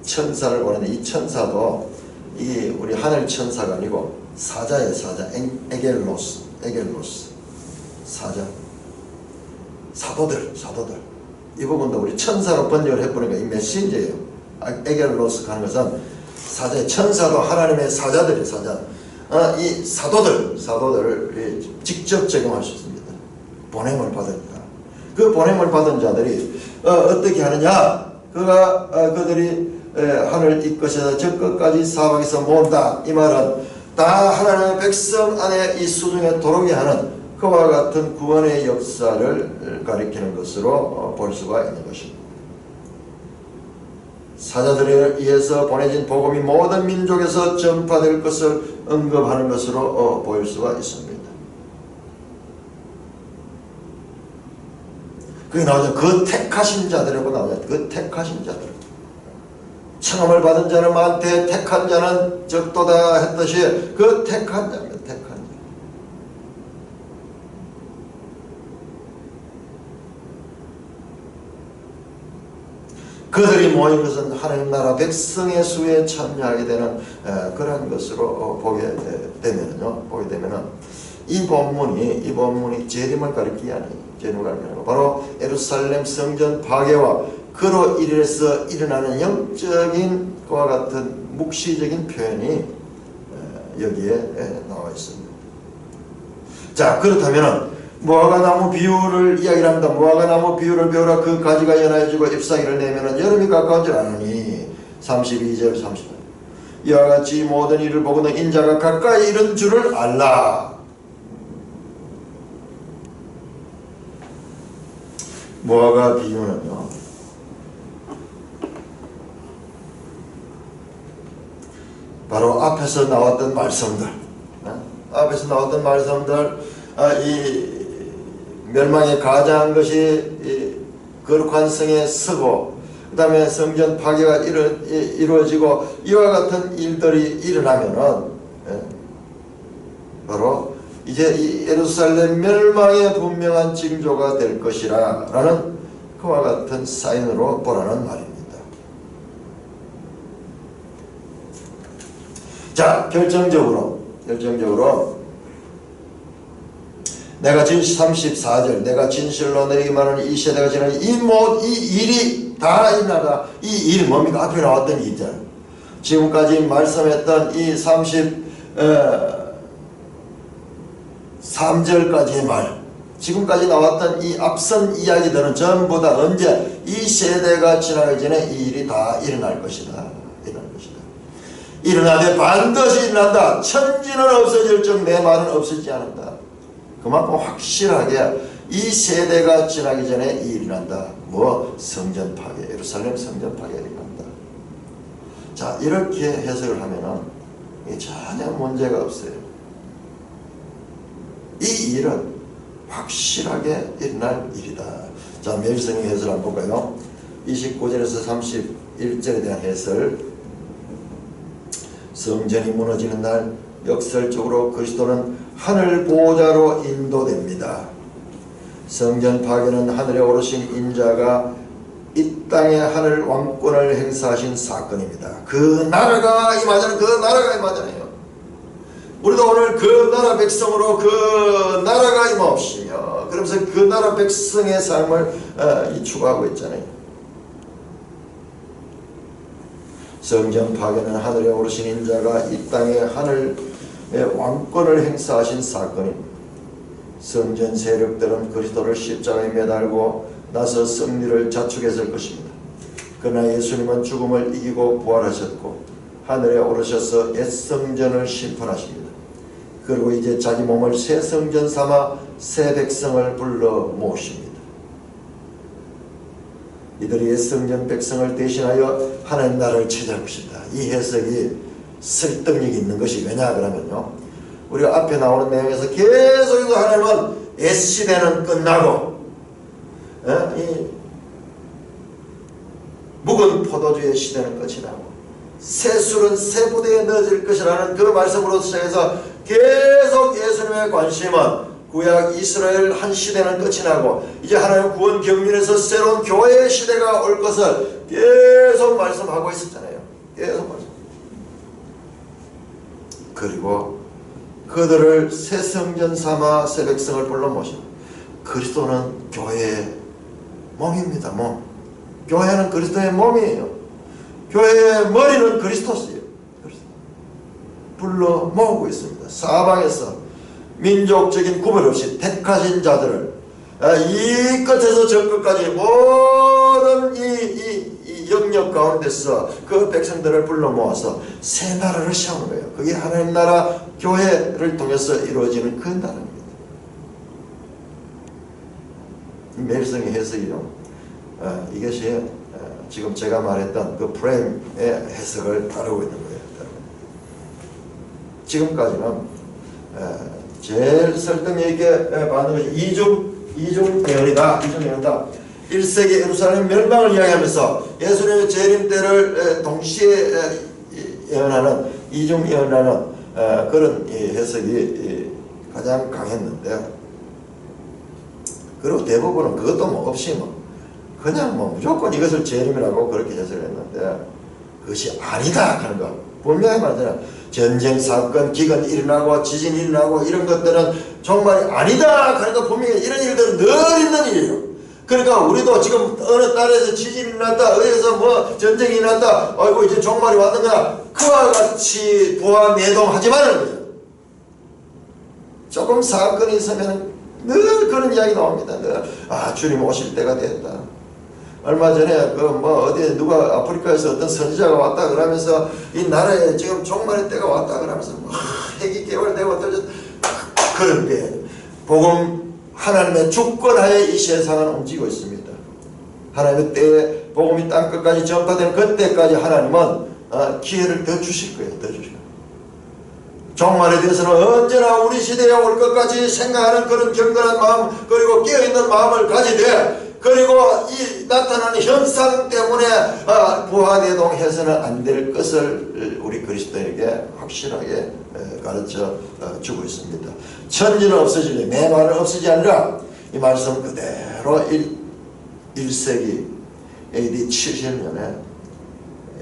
천사를 보낸다, 이 천사도 이 우리 하늘 천사가 아니고 사자의 사자, 에겔로스, 사자, 사도들, 이 부분도 우리 천사로 번역을 해보니까 이 메신저예요. 에겔로스 하는 것은 사자의, 천사도 하나님의 사자들이 사자. 이 사도들을 직접 적용할 수 있습니다. 보냄을 받았다. 그 보냄을 받은 자들이 어떻게 하느냐? 그들이 하늘 이 끝에서 저 끝까지 사방에서 모은다. 이 말은 다 하나님의 백성 안에 이 수중에 도록게 하는 그와 같은 구원의 역사를 가리키는 것으로 볼 수가 있는 것입니다. 사자들에 의해서 보내진 복음이 모든 민족에서 전파될 것을 언급하는 것으로 보일 수가 있습니다. 그게 나오죠. 그 택하신 자들이라고 나오죠. 그 택하신 자들. 청함을 받은 자는 많되 택한 자는 적도다 했듯이 그 택한 자입니다. 택한 자. 그들이 모인 것은 하나님 나라 백성의 수에 참여하게 되는 그런 것으로 보게 되면은 이 본문이 재림을 가리키지 않아요. 바로 예루살렘 성전 파괴와 그로 인해서 일어나는 영적인 그와 같은 묵시적인 표현이 여기에 나와 있습니다. 자, 그렇다면은 무화과나무 비유를 이야기를 합니다. 무화과나무 비유를 배우라. 그 가지가 연하여지고 잎사귀를 내면은 여름이 가까운 줄 아느니. 32절 30절. 이와 같이 모든 일을 보고는 인자가 가까이 이른 줄을 알라. 무화과 비유는요, 바로 앞에서 나왔던 말씀들, 이 멸망에 가장한 것이 이 거룩한 성에 서고, 그 다음에 성전 파괴가 이루어지고 이와 같은 일들이 일어나면은 바로 이제 이 예루살렘 멸망의 분명한 징조가 될 것이라 라는 그와 같은 사인으로 보라는 말입니다. 자, 결정적으로 내가 34절 내가 진실로 너에게 말하는 이 세대가 지나니 이 일이 다 일어나다. 이 일이 뭡니까? 앞에 나왔던 이 절. 지금까지 말씀했던 이 33절까지의 말, 지금까지 나왔던 이 앞선 이야기들은 전부 다 언제 이 세대가 지나기 전에 이 일이 다 일어날 것이다. 일어나되 반드시 일어난다. 천지는 없어질 적 내 말은 없어지지 않는다. 그만큼 확실하게 이 세대가 지나기 전에 이 일이 일어난다. 뭐? 성전 파괴, 예루살렘 성전 파괴가 일어난다. 자, 이렇게 해석을 하면은 전혀 문제가 없어요. 이 일은 확실하게 일어날 일이다. 자, 매일성의 해설을 한번 볼까요? 29절에서 31절에 대한 해설. 성전이 무너지는 날 역설적으로 그리스도는 하늘 보호자로 인도됩니다. 성전 파괴는 하늘에 오르신 인자가 이 땅에 하늘 왕권을 행사하신 사건입니다. 그 나라가 임하잖아요. 우리도 오늘 그 나라 백성으로 그 나라가 임하옵시며, 그러면서 그 나라 백성의 삶을 추구하고 있잖아요. 성전 파괴는 하늘에 오르신 인자가 이 땅에 하늘의 왕권을 행사하신 사건입니다. 성전 세력들은 그리스도를 십자가에 매달고 나서 승리를 자축했을 것입니다. 그러나 예수님은 죽음을 이기고 부활하셨고 하늘에 오르셔서 옛 성전을 심판하십니다. 그리고 이제 자기 몸을 새 성전 삼아 새 백성을 불러 모으십니다. 이들이 옛 성전 백성을 대신하여 하나님 나라를 차지할 것이다. 이 해석이 설득력이 있는 것이 왜냐 그러면요, 우리가 앞에 나오는 내용에서 계속 하나님은 옛 시대는 끝나고 이 묵은 포도주의 시대는 끝이 나고 새 술은 새 부대에 넣어질 것이라는 그 말씀으로 시작해서 계속 예수님의 관심은 구약 이스라엘 한 시대는 끝이 나고 이제 하나님 구원 경륜에서 새로운 교회의 시대가 올 것을 계속 말씀하고 있었잖아요. 계속 말씀. 그리고 그들을 새 성전 삼아 새 백성을 불러 모시고, 그리스도는 교회의 몸입니다. 몸. 교회는 그리스도의 몸이에요. 교회의 머리는 그리스도스예요. 불러 모으고 있습니다. 사방에서 민족적인 구별 없이 택하신 자들을 이 끝에서 저 끝까지 모든 이 영역 가운데서 그 백성들을 불러 모아서 새 나라를 세우는 거예요. 그게 하나님 나라 교회를 통해서 이루어지는 그 나라입니다. 매일성의 해석이요, 이것이 지금 제가 말했던 그 프레임의 해석을 다루고 있는 거예요. 지금까지는 제일 설득력 있게 받는 것이 이중 예언이다. 1세기 예루살렘 멸망을 이야기하면서 예수님의 재림 때를 동시에 예언하는 이중 예언하는 그런 해석이 가장 강했는데, 그리고 대부분은 그것도 뭐 없이 그냥 무조건 이것을 재림이라고 그렇게 해석을 했는데, 그것이 아니다 하는 거 분명히 말하잖아요. 전쟁, 사건, 기근 일어나고 지진 일어나고 이런 것들은 정말이 아니다 하는 거 분명히 이런 일들은 늘 있는 일이에요. 그러니까 우리도 지금 어느 딸에서 지진이 일어났다, 어디서 뭐 전쟁이 일어났다, 아이고 이제 종말이 왔는가, 그와 같이 부하 내동하지 말라는 거예요. 조금 사건이 있으면 늘 그런 이야기 나옵니다. 늘 주님 오실 때가 됐다. 얼마 전에 어디 누가 아프리카에서 어떤 선지자가 왔다 그러면서 이 나라에 지금 종말의 때가 왔다 그러면서 핵이 개발되고 그런 게 복음 하나님의 주권하에 이 세상은 움직이고 있습니다. 하나님의 때에 복음이 땅끝까지 전파되는 그때까지 하나님은 기회를 더 주실 거예요. 더 주실 거예요. 종말에 대해서는 언제나 우리 시대에 올 것까지 생각하는 그런 경건한 마음, 그리고 깨어있는 마음을 가지되, 그리고 이 나타나는 현상 때문에 부하대동해서는 안 될 것을 우리 그리스도에게 확실하게 가르쳐 주고 있습니다. 천지는 없어지니 내 말은 없어지지 않으라. 이 말씀 그대로 1세기 AD 70년에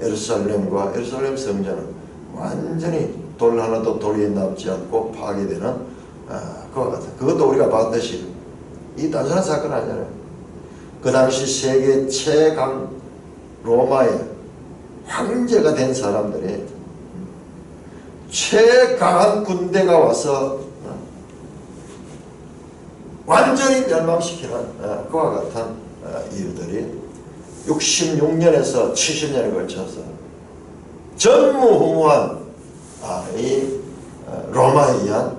예루살렘 성전은 완전히 돌 하나도 돌 위에 남지 않고 파괴되는 그와 같은, 그것도 우리가 반드시, 이 단순한 사건 아니잖아요. 그 당시 세계 최강 로마의 황제가 된 사람들이 최강한 군대가 와서 완전히 멸망시키는 그와 같은 일들이 66년에서 70년에 걸쳐서 전무후무한 이 로마에 의한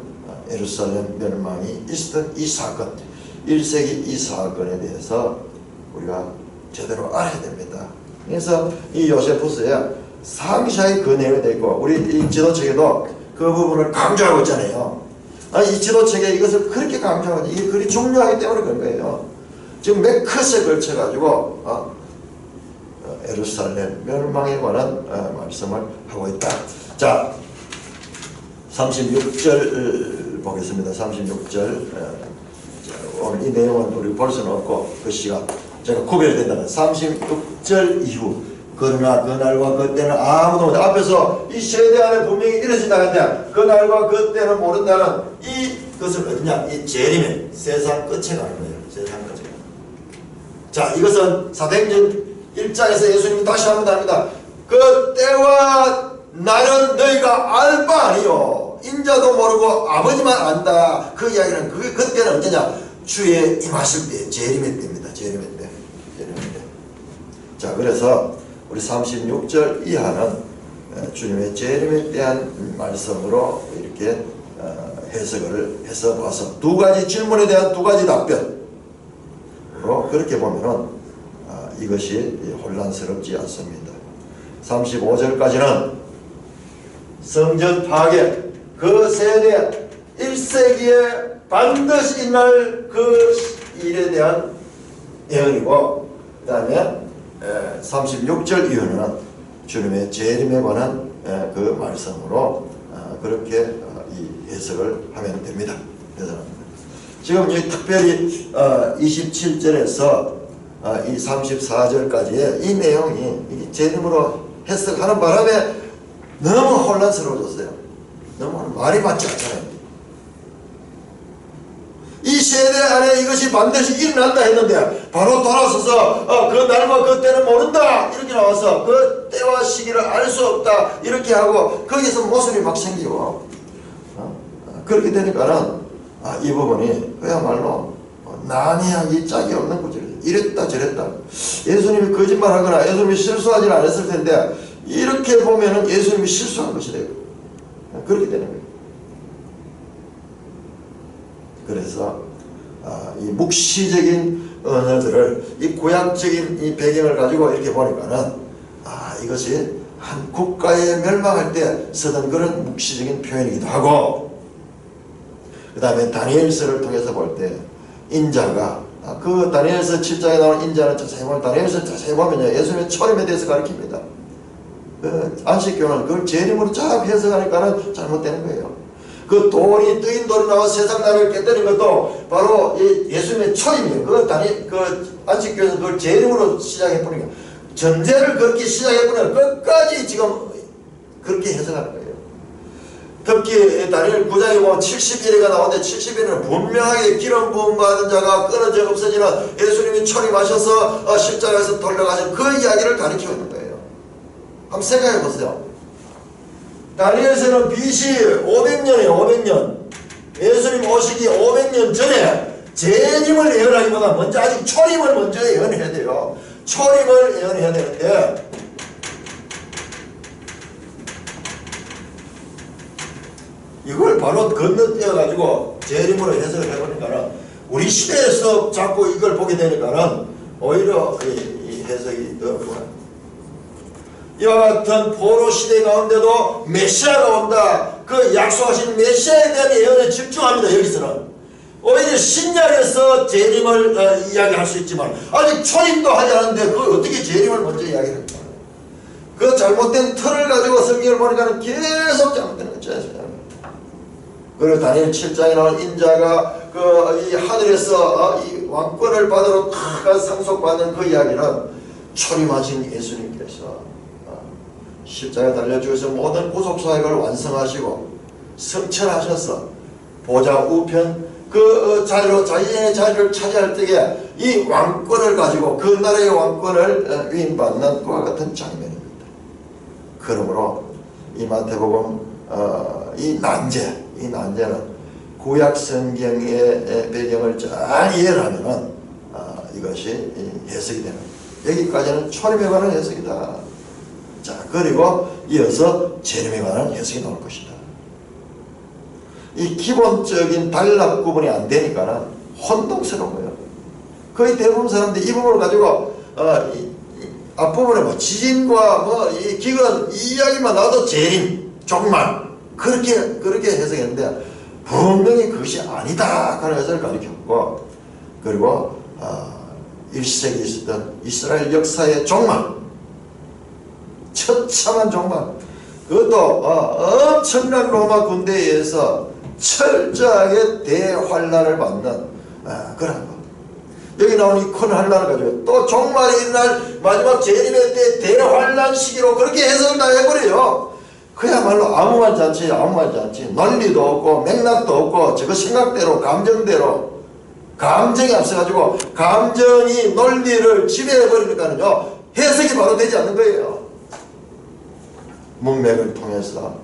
예루살렘 멸망이 있었던 이 사건, 1세기 이 사건에 대해서 우리가 제대로 알아야 됩니다. 그래서 이 요세푸스에 상세하게 그 내용이 되어 있고, 우리 이 지도책에도 그 부분을 강조하고 있잖아요. 이 지도책에 이것을 그렇게 강조하고, 이게 그리 중요하기 때문에 그런 거예요. 지금 몇 컷에 걸쳐가지고 예루살렘 멸망에 관한 말씀을 하고 있다. 자, 36절 보겠습니다. 36절. 오늘 이 내용은 우리 볼 수는 없고, 그 시간 제가 구별된다는 36절 이후, 그러나 그날과 그때는 아무도 모른다. 앞에서 이 세대 안에 분명히 이루어진다 했는데, 그날과 그때는 모른다는 이것을 어디냐? 이 재림의 세상 끝에 가는 거예요. 세상 끝에. 자, 이것은 사도행전 1장에서 예수님이 다시 한번 합니다. 그 때와 날은 너희가 알 바 아니요, 인자도 모르고 아버지만 안다. 그 이야기는 그때는 언제냐? 주의 임하실 때, 재림의 때입니다. 재림의 때. 재림의 때. 자, 그래서 우리 36절 이하는 주님의 재림에 대한 말씀으로 이렇게 해석을 해서 봐서 두 가지 질문에 대한 두 가지 답변으로 그렇게 보면은 이것이 혼란스럽지 않습니다. 35절까지는 성전 파괴, 그 세대 1세기에 반드시 일어날 그 일에 대한 예언이고, 그 다음에 36절 이후는 주님의 재림에 관한 그 말씀으로 그렇게 이 해석을 하면 됩니다. 지금 이 특별히 27절에서 이 34절까지의 이 내용이 재림으로 해석하는 바람에 너무 혼란스러워졌어요. 너무 말이 맞지 않잖아요. 이 세대 안에 이것이 반드시 일어난다 했는데 바로 돌아서서 그 날과 그 때는 모른다 이렇게 나와서 그 때와 시기를 알 수 없다 이렇게 하고 거기서 모순이 막 생기고 그렇게 되니까는 이 부분이 그야말로 난해하기 짝이 없는 구절이에요. 이랬다 저랬다, 예수님이 거짓말하거나 예수님이 실수하지는 않았을 텐데 이렇게 보면은 예수님이 실수한 것이 되고 그렇게 되는 거예요. 그래서 이 묵시적인 언어들을, 이 구약적인 이 배경을 가지고 이렇게 보니까는 이것이 한 국가에 멸망할 때 쓰던 그런 묵시적인 표현이기도 하고, 그 다음에 다니엘서를 통해서 볼 때 인자가 그 다니엘서 7장에 나오는 인자는 자세히 보면, 다니엘서 자세히 보면요, 예수님의 초림에 대해서 가르칩니다. 그 안식교는 그걸 재림으로 쫙 해석하니까는 잘못되는 거예요. 그 돌이, 뜨인 돌이 나와서 세상 나라를 깨뜨린 것도 바로 예수님의 초림이에요. 그 안식교에서 그걸 재림으로 시작해버리니까, 전제를 그렇게 시작해버리면 끝까지 지금 그렇게 해석하는 거예요. 특히 다니엘 9장에 보면 70일에가 나오는데 70일에는 분명하게 기름 부음 받은 자가 끊어져 없어지는 예수님이 초림하셔서 십자가에서 돌려가신 그 이야기를 가르치고 있는 거예요. 한번 생각해 보세요. 다니엘서는 BC 500년이에요. 500년. 예수님 오시기 500년 전에 재림을 예언하기보다 먼저 아직 초림을 먼저 예언해야 돼요. 초림을 예언해야 되는데 이걸 바로 건너뛰어가지고 재림으로 해석을 해보니까는 우리 시대에서 자꾸 이걸 보게 되니까는 오히려 이 해석이 더 좋아요. 이와 같은 포로 시대 가운데도 메시아가 온다, 그 약속하신 메시아에 대한 예언에 집중합니다. 여기서는 오히려 신약에서 재림을 이야기할 수 있지만 아직 초림도 하지 않았는데 그걸 어떻게 재림을 먼저 이야기합니까? 그 잘못된 틀을 가지고 성경을 보니까 계속 잘못되는 거죠. 그리고 다니엘 7장에 나온 인자가 이 하늘에서 이 왕권을 받으러 다 상속받는 그 이야기는 초림하신 예수님께서 십자가에 달려 죽어서 모든 구속사역을 완성하시고 성천하셔서 보좌 우편 그 자리로 자기의 자리를 차지할 때에 이 왕권을 가지고 그 나라의 왕권을 위임받는 그와 같은 장면입니다. 그러므로 이 마태복음 이 난제는 구약 성경의 배경을 잘 이해를 하면은 이것이 해석이 되는 여기까지는 초림에 관한 해석이다. 자, 그리고 이어서 재림에 관한 해석이 나올 것이다. 이 기본적인 단락 구분이 안 되니까는 혼동스러운 거예요. 거의 대부분 사람들이 이 부분을 가지고 앞부분에 뭐 지진과 뭐 이 기근 이 이야기만 나와도 재림, 종말 그렇게 해석했는데 분명히 그것이 아니다 하는 것을 가르쳤고, 그리고 1세기에 있었던 이스라엘 역사의 종말, 처참한 종말, 그것도 엄청난 로마 군대에 의해서 철저하게 대환란을 받는 그런 거. 여기 나온 이 큰 환란을 가지고 또 종말이 일어날 마지막 재림의 때 대환란 시기로 그렇게 해석을 다 해버려요. 그야말로 아무 말도 않지. 논리도 없고 맥락도 없고 저거 생각대로 감정대로 감정이 앞서가지고 감정이 논리를 지배해버리니까는요 해석이 바로 되지 않는 거예요. 문맥을 통해서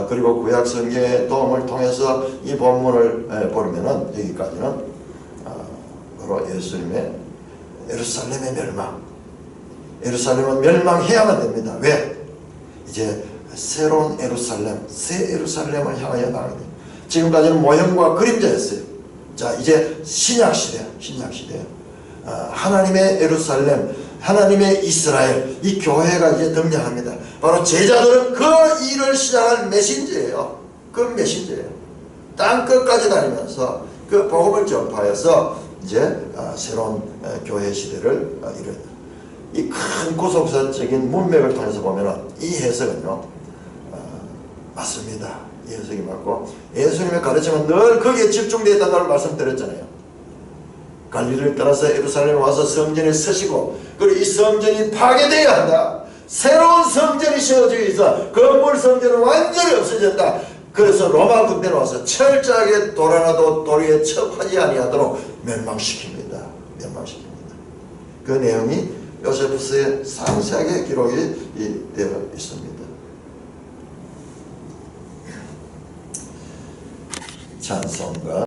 그리고 구약 성경의 도움을 통해서 이 본문을 보면은 여기까지는 바로 예수님의 예루살렘의 멸망. 예루살렘은 멸망해야만 됩니다. 왜? 이제 새로운 예루살렘, 새 예루살렘을 향하여 나가게 돼요. 지금까지는 모형과 그림자였어요. 자, 이제 신약시대 하나님의 예루살렘, 하나님의 이스라엘, 이 교회가 이제 등장합니다. 바로 제자들은 그 일을 시작할 메신저예요. 그 메신저예요. 땅끝까지 다니면서 그 복음을 전파해서 이제 새로운 교회 시대를 이룬다. 이 큰 구속사적인 문맥을 통해서 보면 이 해석은요 맞습니다. 이 해석이 맞고, 예수님의 가르침은 늘 거기에 집중되어 있다는 걸 말씀드렸잖아요. 갈릴리를 떠나서 예루살렘에 와서 성전에 서시고, 그리고 이 성전이 파괴되어야 한다. 새로운 성전이 세워지기 위해서 건물 성전은 완전히 없어졌다. 그래서 로마 군대는 와서 철저하게 돌 하나도 돌 위에 척하지 아니하도록 멸망시킵니다. 그 내용이 요세푸스에 상세하게 기록이 되어 있습니다. 찬송가